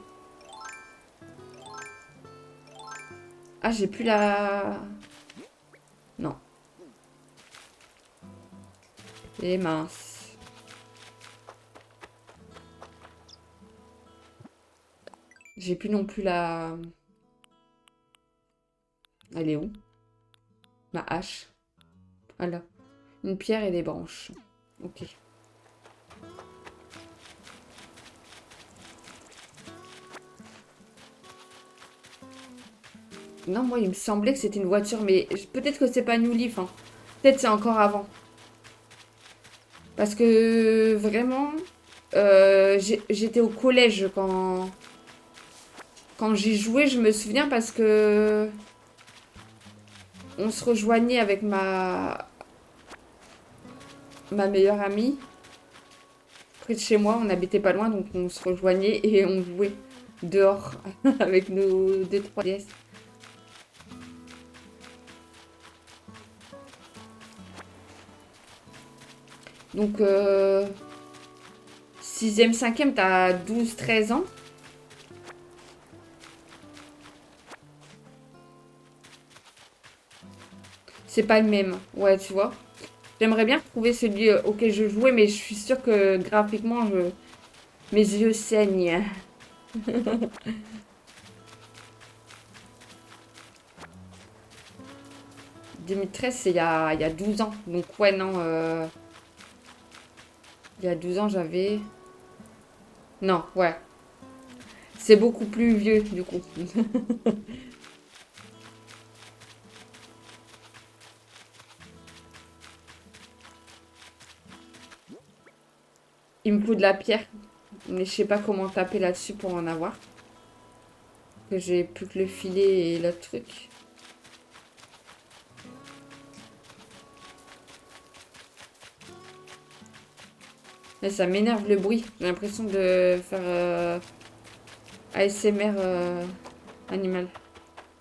Ah, j'ai plus la... Non. Et mince. J'ai plus non plus la... Elle est où? Ma hache. Voilà. Une pierre et des branches. Ok. Non, moi, il me semblait que c'était une voiture, mais peut-être que c'est pas New Leaf, hein. Peut-être c'est encore avant. Parce que vraiment, j'étais au collège quand j'ai joué, je me souviens parce que on se rejoignait avec ma meilleure amie près de chez moi. On habitait pas loin, donc on se rejoignait et on jouait dehors avec nos 2-3 DS. Donc, 6e, 5e, t'as 12-13 ans. C'est pas le même. Ouais, tu vois. J'aimerais bien retrouver celui auquel je jouais, mais je suis sûre que graphiquement, mes yeux saignent. 2013, c'est il y a 12 ans. Donc, ouais, non. Il y a 12 ans, j'avais... Non, ouais. C'est beaucoup plus vieux, du coup. Il me faut de la pierre. Mais je sais pas comment taper là-dessus pour en avoir. Que j'ai plus que le filet et l'autre truc. Mais ça m'énerve le bruit. J'ai l'impression de faire ASMR animal.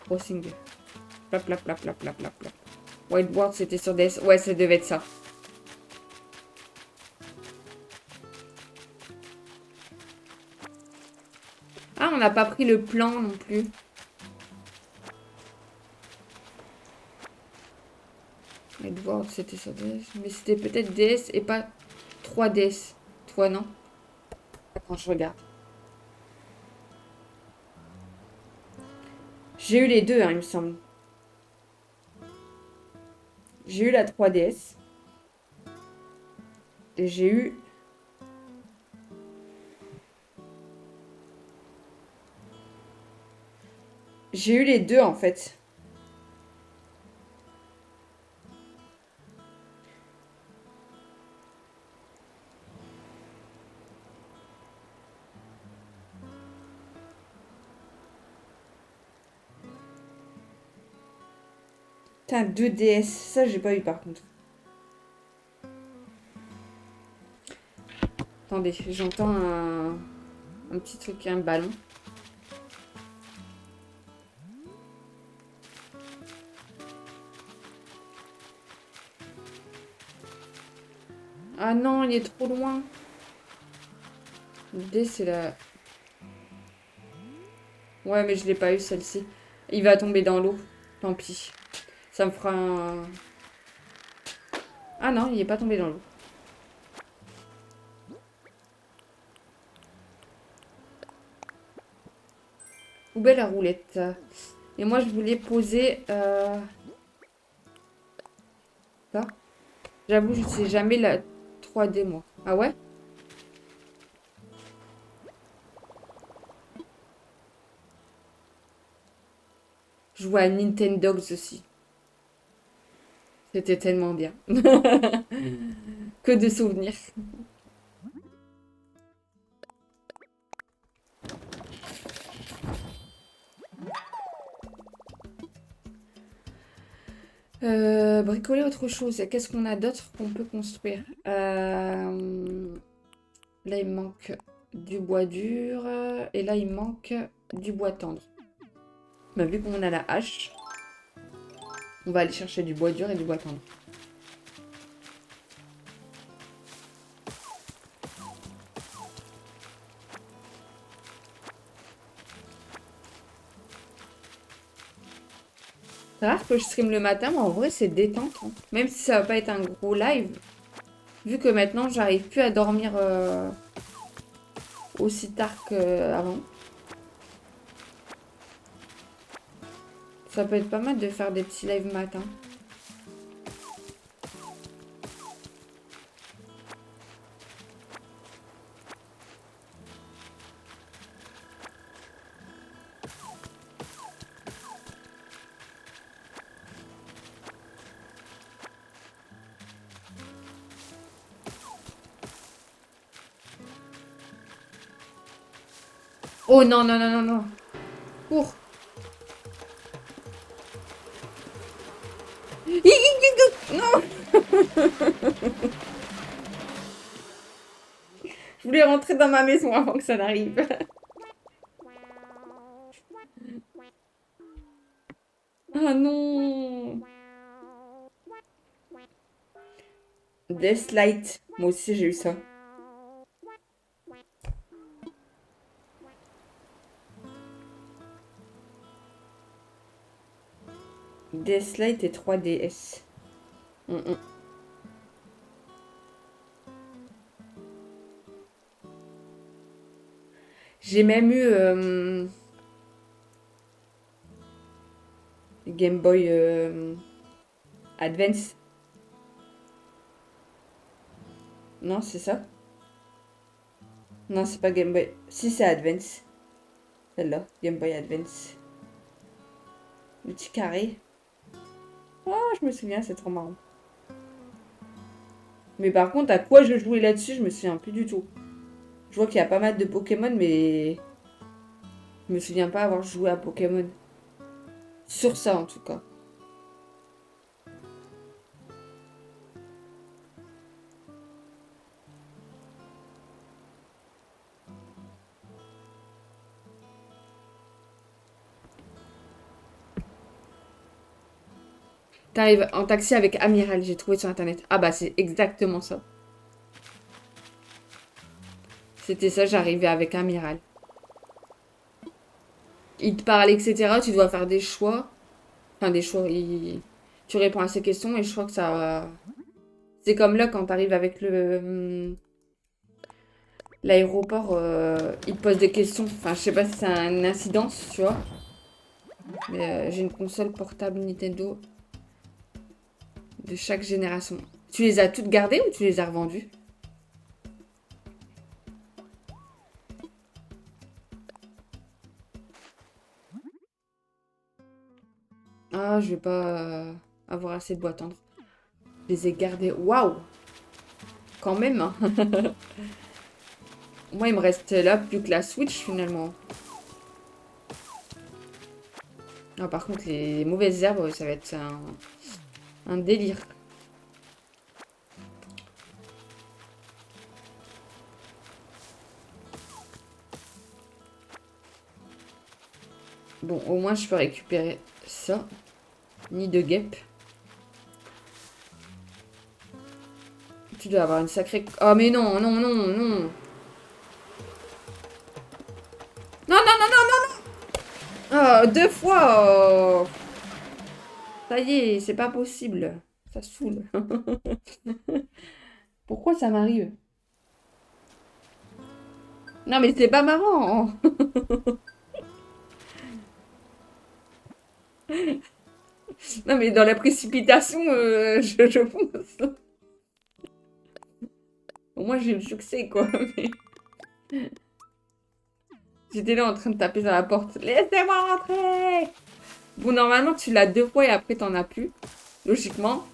Crossing. Plap, plap, plap, plap, plap, plap, plap. Whiteboard, c'était sur DS. Ouais, ça devait être ça. Ah, on n'a pas pris le plan non plus. Whiteboard, c'était sur DS. Mais c'était peut-être DS et pas 3DS. Toi, non? Attends, je regarde. J'ai eu les deux, hein, il me semble. J'ai eu la 3DS. Et j'ai eu... J'ai eu les deux, en fait. Putain, 2DS. Ça, j'ai pas eu, par contre. Attendez, j'entends un petit truc, un ballon. Ah non, il est trop loin. L'idée, c'est la... Ouais, mais je l'ai pas eu, celle-ci. Il va tomber dans l'eau. Tant pis. Ça me fera un... Ah non, il est pas tombé dans l'eau. Où belle la roulette. Et moi, je voulais poser... Ça. J'avoue, je sais jamais la 3D, moi. Ah ouais? Je jouais à Nintendogs aussi. C'était tellement bien. Que de souvenirs. Bricoler autre chose. Qu'est-ce qu'on a d'autre qu'on peut construire? Là, il manque du bois dur. Et là, il manque du bois tendre. Bah, vu qu'on a la hache, on va aller chercher du bois dur et du bois tendre. C'est rare que je stream le matin, mais en vrai, c'est détente, hein. Même si ça va pas être un gros live. Vu que maintenant, j'arrive plus à dormir aussi tard qu'avant. Ça peut être pas mal de faire des petits lives matin. Oh non, non, non, non, non. Cours. Non. Je voulais rentrer dans ma maison avant que ça n'arrive. Ah non. Deathlight. Moi aussi, j'ai eu ça. Deathlight et 3DS. J'ai même eu Game Boy Advance. Non, c'est ça? Non, c'est pas Game Boy. Si, c'est Advance. Celle-là, Game Boy Advance. Le petit carré. Oh, je me souviens, c'est trop marrant. Mais par contre, à quoi je jouais là-dessus, je me souviens plus du tout. Je vois qu'il y a pas mal de Pokémon, mais je me souviens pas avoir joué à Pokémon. Sur ça, en tout cas. T'arrives en taxi avec Amiral, j'ai trouvé sur internet. Ah bah c'est exactement ça. C'était ça, j'arrivais avec Amiral. Il te parle, etc. Tu dois faire des choix. Enfin des choix. Tu réponds à ces questions et je crois que ça... C'est comme là quand t'arrives avec le... L'aéroport, il te pose des questions. Enfin je sais pas si c'est une incidence, tu vois. Mais j'ai une console portable Nintendo de chaque génération. Tu les as toutes gardées ou tu les as revendues? Ah, je vais pas avoir assez de bois tendre. Je les ai gardées. Waouh! Quand même, hein. Moi, il me reste là plus que la Switch finalement. Ah, par contre, les mauvaises herbes, ça va être un délire. Bon, au moins, je peux récupérer ça. Nid de guêpe. Tu dois avoir une sacrée... Oh, mais non, non, non, non. Non, non, non, non, non, non. Oh, deux fois. Oh. Ça y est, c'est pas possible. Ça saoule. Pourquoi ça m'arrive? Non, mais c'est pas marrant. Non, mais dans la précipitation, je fonce. Au moins, j'ai eu le succès, quoi. Mais... J'étais là en train de taper sur la porte. Laissez-moi rentrer! Bon, normalement, tu l'as deux fois et après, t'en as plus. Logiquement.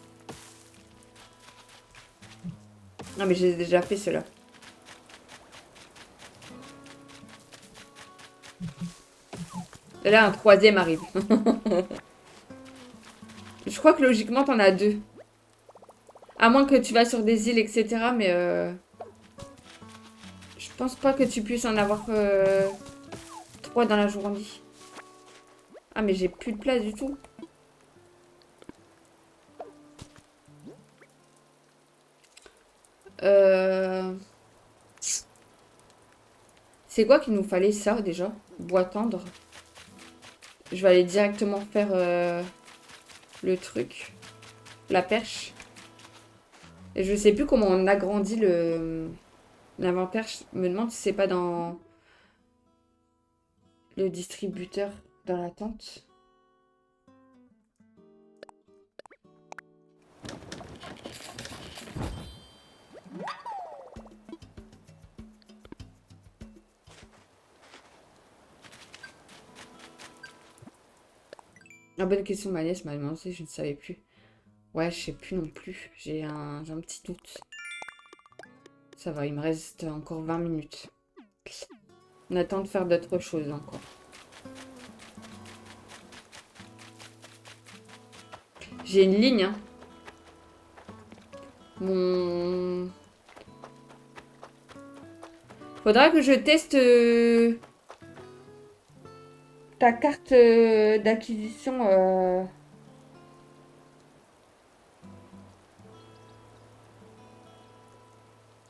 Non, mais j'ai déjà fait cela. Et là, un troisième arrive. Je crois que logiquement, t'en as deux. À moins que tu vas sur des îles, etc. Mais je pense pas que tu puisses en avoir trois dans la journée. Ah, mais j'ai plus de place du tout. C'est quoi qu'il nous fallait ça déjà? Bois tendre. Je vais aller directement faire le truc. La perche. Et je sais plus comment on agrandit l'inventaire. Je me demande si c'est pas dans le distributeur, dans la tente. Ah, bonne question, ma nièce m'a demandé, je ne savais plus. Ouais, je sais plus non plus. J'ai un petit doute. Ça va, il me reste encore 20 minutes. On attend de faire d'autres choses encore. J'ai une ligne, hein. Mon... Faudra que je teste ta carte d'acquisition.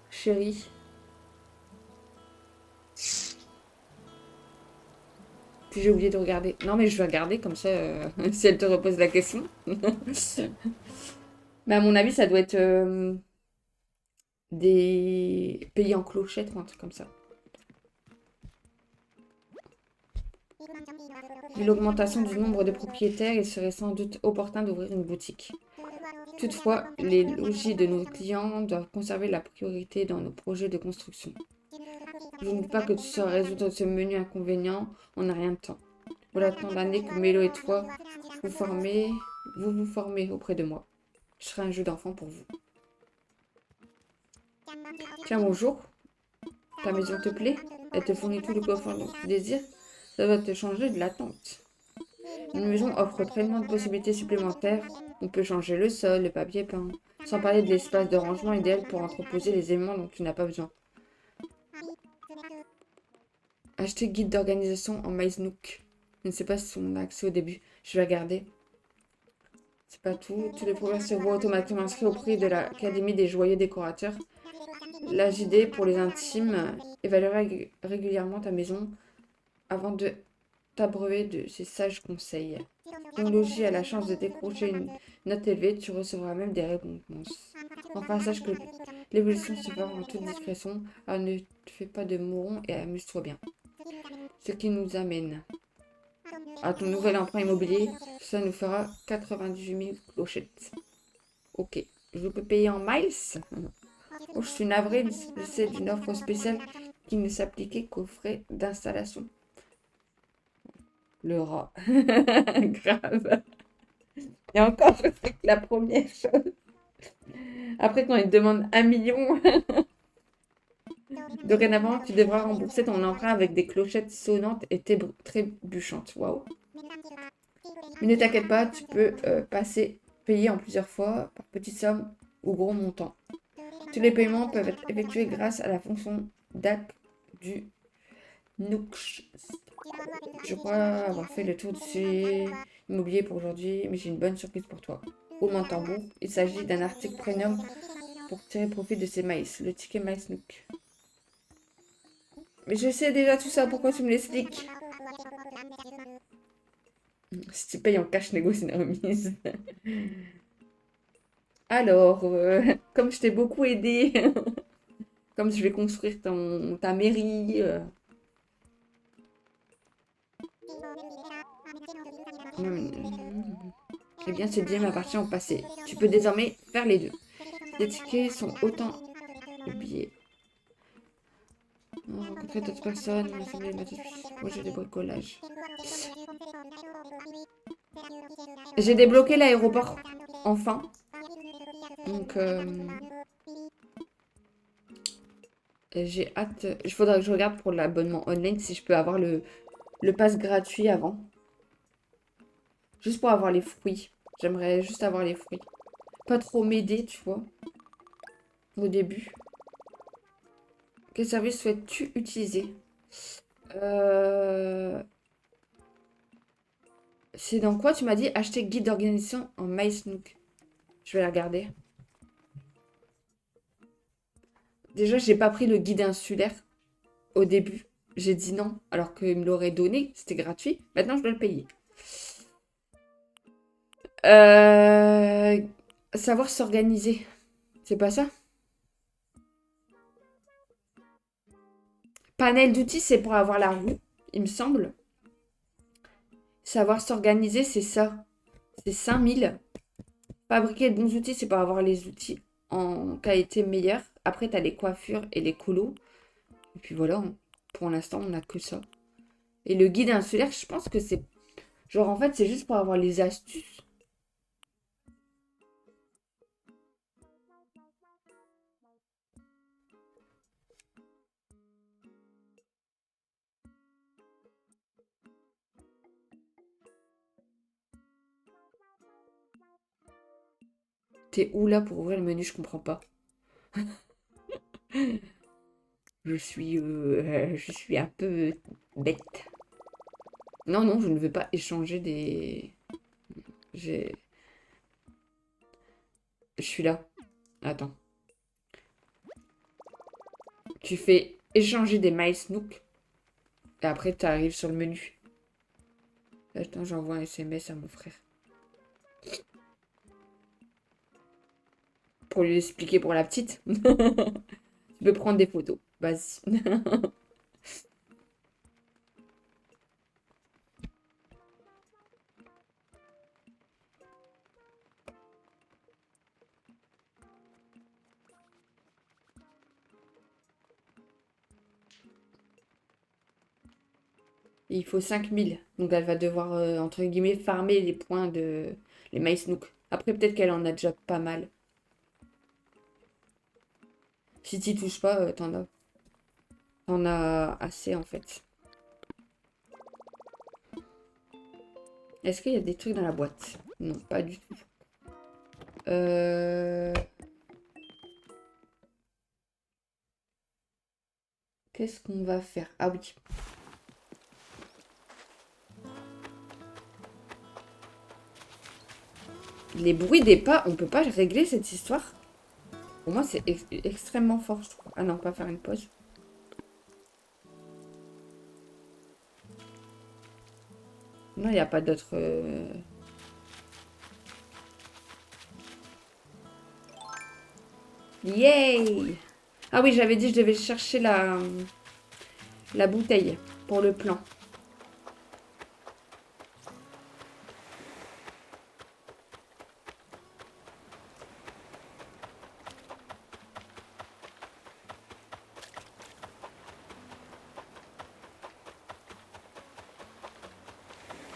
Chérie. Puis j'ai oublié de regarder. Non, mais je vais regarder comme ça, si elle te repose la question. Mais à mon avis, ça doit être des pays en clochette ou un truc comme ça. Vu l'augmentation du nombre de propriétaires, il serait sans doute opportun d'ouvrir une boutique. Toutefois, les logis de nos clients doivent conserver la priorité dans nos projets de construction. Je ne doute pas que tu sauras résoudre ce menu inconvénient en un rien de temps. Voilà tant d'années que Mélo et toi vous formez auprès de moi. Je serai un jeu d'enfant pour vous. Tiens, bonjour. Ta maison te plaît? Elle te fournit tout le confort dont tu désires? Ça va te changer de l'attente. Une maison offre tellement de possibilités supplémentaires. On peut changer le sol, le papier peint. Sans parler de l'espace de rangement idéal pour entreposer les éléments dont tu n'as pas besoin. Acheter guide d'organisation en MySnook. Je ne sais pas si on a accès au début. Je vais regarder. C'est pas tout. Tous les progrès se voient automatiquement inscrits au prix de l'Académie des joyeux décorateurs. La JD pour les intimes évaluera régulièrement ta maison avant de t'abreuver de ses sages conseils. Ton logis a la chance de décrocher une note élevée, tu recevras même des récompenses. Enfin, sache que l'évolution se fera en toute discrétion, alors ne te fais pas de mourons et amuse-toi bien. Ce qui nous amène à ton nouvel emprunt immobilier, ça nous fera 98 000 clochettes. Ok, je peux payer en miles? Oh, je suis navrée, c'est une offre spéciale qui ne s'appliquait qu'aux frais d'installation. Le rat. Grave. Et encore, je fais que la première chose. Après, quand il te demande 1 million, dorénavant, tu devras rembourser ton emprunt avec des clochettes sonnantes et trébuchantes. Waouh. Mais ne t'inquiète pas, tu peux payer en plusieurs fois, par petites sommes ou gros montants. Tous les paiements peuvent être effectués grâce à la fonction DAC du Nook. Je crois avoir fait le tour du immobilier pour aujourd'hui, mais j'ai une bonne surprise pour toi. Roulement de tambour, il s'agit d'un article premium pour tirer profit de ces maïs, le ticket maïs Nook. Mais je sais déjà tout ça, pourquoi tu me l'expliques? Si tu payes en cash, négocie une remise. Alors, comme je t'ai beaucoup aidé, comme je vais construire ta mairie. Eh bien, ce billet m'appartient au passé. Tu peux désormais faire les deux. Les tickets sont autant de billets. Rencontrer d'autres personnes, projet de bricolage. J'ai débloqué l'aéroport, enfin. Donc, j'ai hâte. Il faudra que je regarde pour l'abonnement online si je peux avoir le pass gratuit avant. Juste pour avoir les fruits. J'aimerais juste avoir les fruits. Pas trop m'aider, tu vois. Au début. Quel service souhaites-tu utiliser? C'est dans quoi tu m'as dit acheter guide d'organisation en MySnook? Je vais la regarder. Déjà, j'ai pas pris le guide insulaire au début. J'ai dit non, alors qu'il me l'aurait donné. C'était gratuit. Maintenant, je dois le payer. Euh, Savoir s'organiser. C'est pas ça? Panel d'outils, c'est pour avoir la roue, il me semble. Savoir s'organiser, c'est ça. C'est 5000. Fabriquer de bons outils, c'est pour avoir les outils en qualité meilleure. Après, tu as les coiffures et les colos. Et puis voilà, pour l'instant, on n'a que ça. Et le guide insulaire, je pense que c'est... Genre, en fait, c'est juste pour avoir les astuces. T'es où là pour ouvrir le menu? Je comprends pas. Je suis un peu bête. Non, non, je ne veux pas échanger des... J'ai... Je suis là. Attends. Tu fais échanger des MySnook. Et après, tu arrives sur le menu. Attends, j'envoie un SMS à mon frère. Pour lui expliquer pour la petite. Tu peux prendre des photos. Vas-y. Il faut 5000. Donc elle va devoir, entre guillemets, farmer les points de... Les MySnook. Après, peut-être qu'elle en a déjà pas mal. Si t'y touches pas, t'en as assez, en fait. Est-ce qu'il y a des trucs dans la boîte? Non, pas du tout. Euh... Qu'est-ce qu'on va faire? Ah oui. Les bruits des pas, on peut pas régler cette histoire? Pour moi, c'est extrêmement fort, je trouve. Ah non, pas faire une pause. Non, il n'y a pas d'autre... Yay! Ah oui, j'avais dit que je devais chercher la bouteille pour le plan.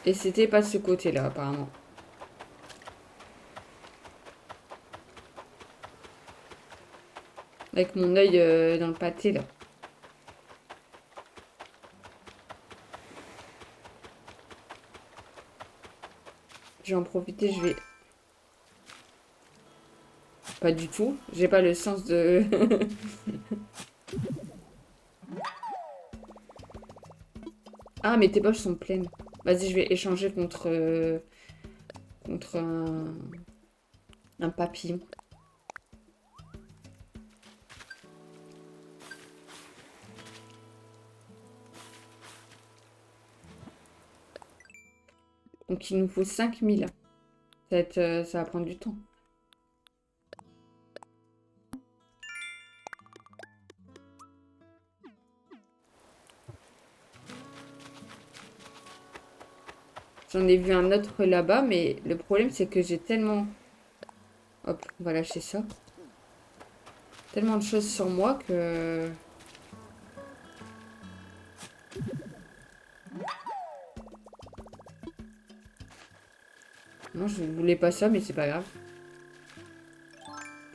Et c'était pas de ce côté-là, apparemment. Avec mon œil dans le pâté, là. Je vais en profiter, je vais... Pas du tout. J'ai pas le sens de... Ah, mais tes poches sont pleines. Vas-y, je vais échanger contre... contre un papillon. Donc, il nous faut 5000. Ça va prendre du temps. J'en ai vu un autre là-bas, mais le problème, c'est que j'ai tellement... Hop, on va lâcher ça. Tellement de choses sur moi que... Non, je voulais pas ça, mais c'est pas grave.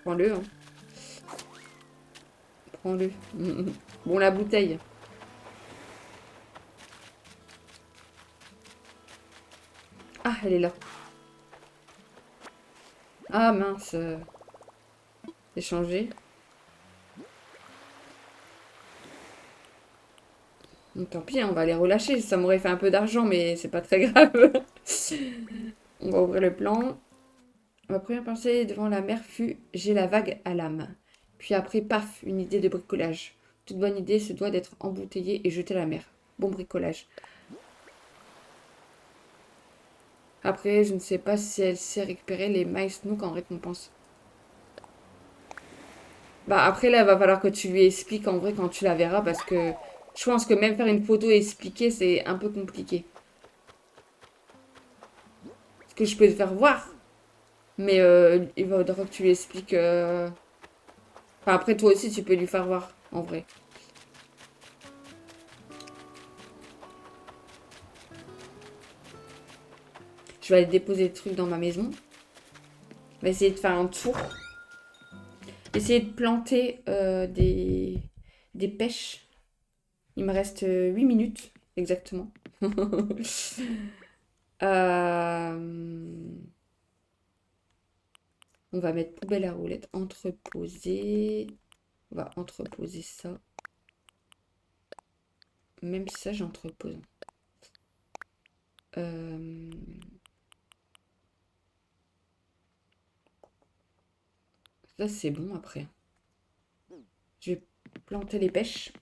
Prends-le, hein. Prends-le. Bon, la bouteille. Ah, elle est là. Ah, mince. Échanger. Donc, tant pis, on va les relâcher. Ça m'aurait fait un peu d'argent, mais c'est pas très grave. On va ouvrir le plan. Ma première pensée devant la mer fut j'ai la vague à l'âme. Puis après, paf, une idée de bricolage. Toute bonne idée se doit d'être embouteillée et jetée à la mer. Bon bricolage. Après, je ne sais pas si elle sait récupérer les Mice Nook en récompense. Bah après, là, il va falloir que tu lui expliques en vrai quand tu la verras parce que je pense que même faire une photo et expliquer, c'est un peu compliqué. Parce que je peux te faire voir, mais il faudra que tu lui expliques. Enfin, après, toi aussi, tu peux lui faire voir, en vrai. Je vais aller déposer des trucs dans ma maison. On va essayer de faire un tour. Essayer de planter des pêches. Il me reste 8 minutes, exactement. Euh, On va mettre poubelle à roulettes, entreposer. On va entreposer ça. Même si ça, j'entrepose. Euh, Ça, c'est bon après. Je vais planter les pêches.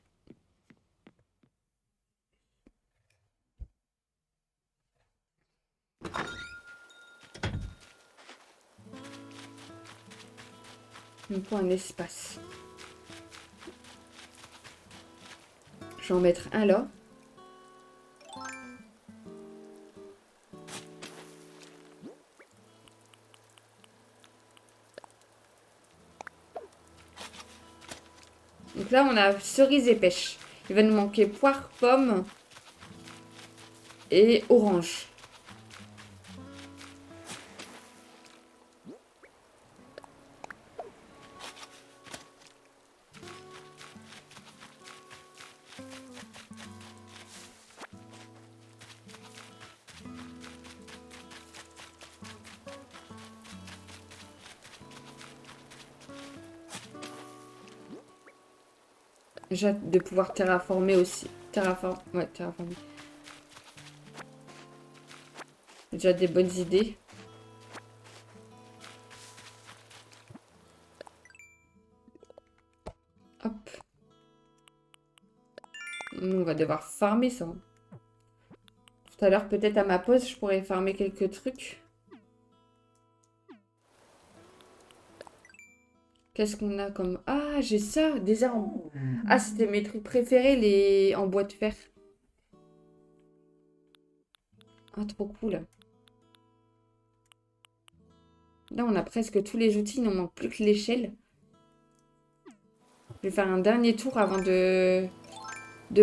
Il me faut un espace. Je vais en mettre un là. Donc là, on a cerise et pêche. Il va nous manquer poire, pomme et orange. J'ai hâte de pouvoir terraformer aussi. Ouais, terraformer. J'ai déjà des bonnes idées. Hop. On va devoir farmer ça. Tout à l'heure, peut-être à ma pause, je pourrais farmer quelques trucs. Qu'est-ce qu'on a comme... Ah, j'ai ça, des arbres. Ah, c'était mes trucs préférés, les en bois de fer. Ah, trop cool. Là, on a presque tous les outils, il ne manque plus que l'échelle. Je vais faire un dernier tour avant de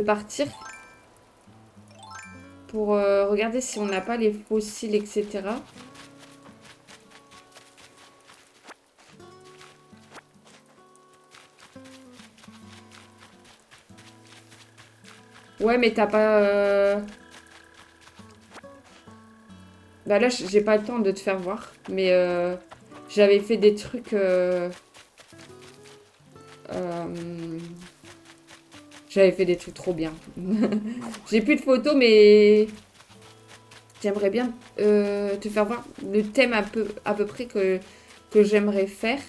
partir. Pour regarder si on n'a pas les fossiles, etc. Ouais, mais t'as pas... Bah là, j'ai pas le temps de te faire voir. Mais j'avais fait des trucs... euh, J'avais fait des trucs trop bien. J'ai plus de photos, mais j'aimerais bien te faire voir le thème à peu près que j'aimerais faire.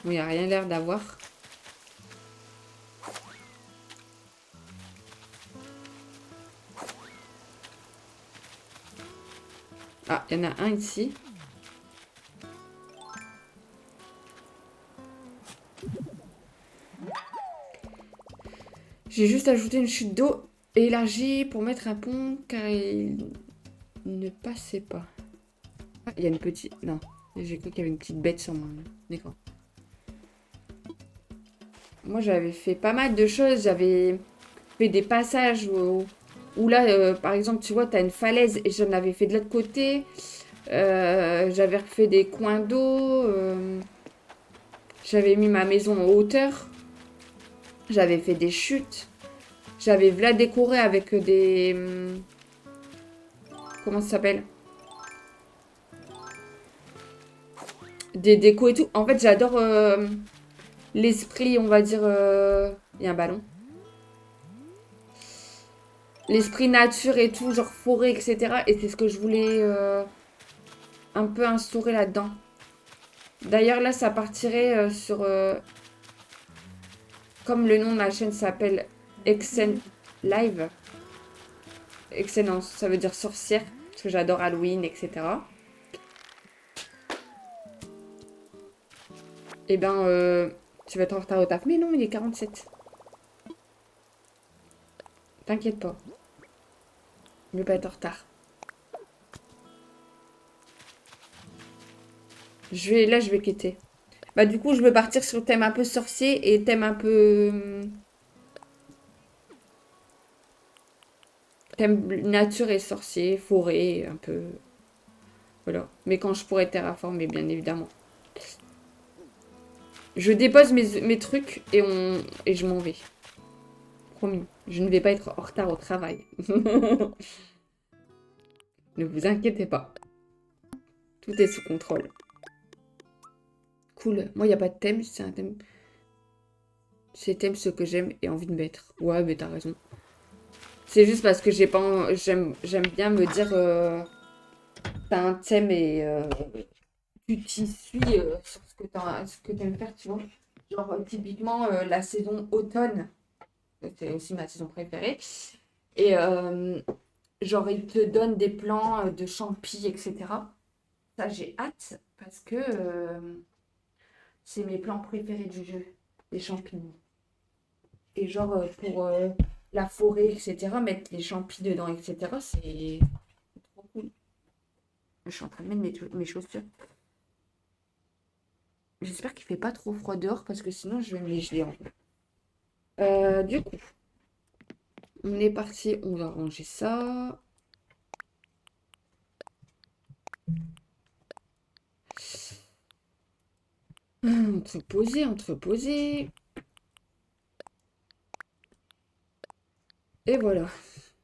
Bon, il n'y a rien l'air d'avoir. Ah, il y en a un ici. J'ai juste ajouté une chute d'eau élargie pour mettre un pont car il ne passait pas. Ah, il y a une petite... Non, j'ai cru qu'il y avait une petite bête sur mon écran. Moi, j'avais fait pas mal de choses. J'avais fait des passages où là, par exemple, tu vois, tu as une falaise et j'en avais fait de l'autre côté. J'avais refait des coins d'eau. J'avais mis ma maison en hauteur. J'avais fait des chutes. J'avais là décoré avec des... Comment ça s'appelle? Des décos et tout. En fait, j'adore l'esprit, on va dire... Il y a un ballon. L'esprit nature et tout, genre forêt, etc. Et c'est ce que je voulais un peu instaurer là-dedans. D'ailleurs, là, ça partirait sur... comme le nom de ma chaîne s'appelle Exen Live. Excellence, ça veut dire sorcière. parce que j'adore Halloween, etc. Eh ben, tu vas être en retard au taf. Mais non, il est 47. T'inquiète pas. Je vais pas être en retard. Là, je vais quitter. Bah, du coup, je veux partir sur thème un peu sorcier et thème un peu... thème nature et sorcier, forêt, un peu... Voilà. Mais quand je pourrai terraformer, bien évidemment. Je dépose mes trucs et je m'en vais. Promis. Je ne vais pas être en retard au travail. Ne vous inquiétez pas. Tout est sous contrôle. Cool. Moi, il n'y a pas de thème. C'est un thème... C'est thème ce que j'aime et envie de mettre. Ouais, mais t'as raison. C'est juste parce que j'ai pas... J'aime bien me dire... t'as un thème et tu t'y suis sur ce que t'aimes faire, tu vois. Genre, typiquement, la saison automne, c'est aussi ma saison préférée. Et genre, il te donne des plans de champi, etc. Ça, j'ai hâte parce que c'est mes plans préférés du jeu, les champignons. Et genre, pour la forêt, etc., mettre les champis dedans, etc., c'est trop cool. Je suis en train de mettre mes chaussures. J'espère qu'il fait pas trop froid dehors parce que sinon, je vais me les geler en fait. Du coup, on est parti, on va ranger ça. Entreposer, entreposer. Et voilà.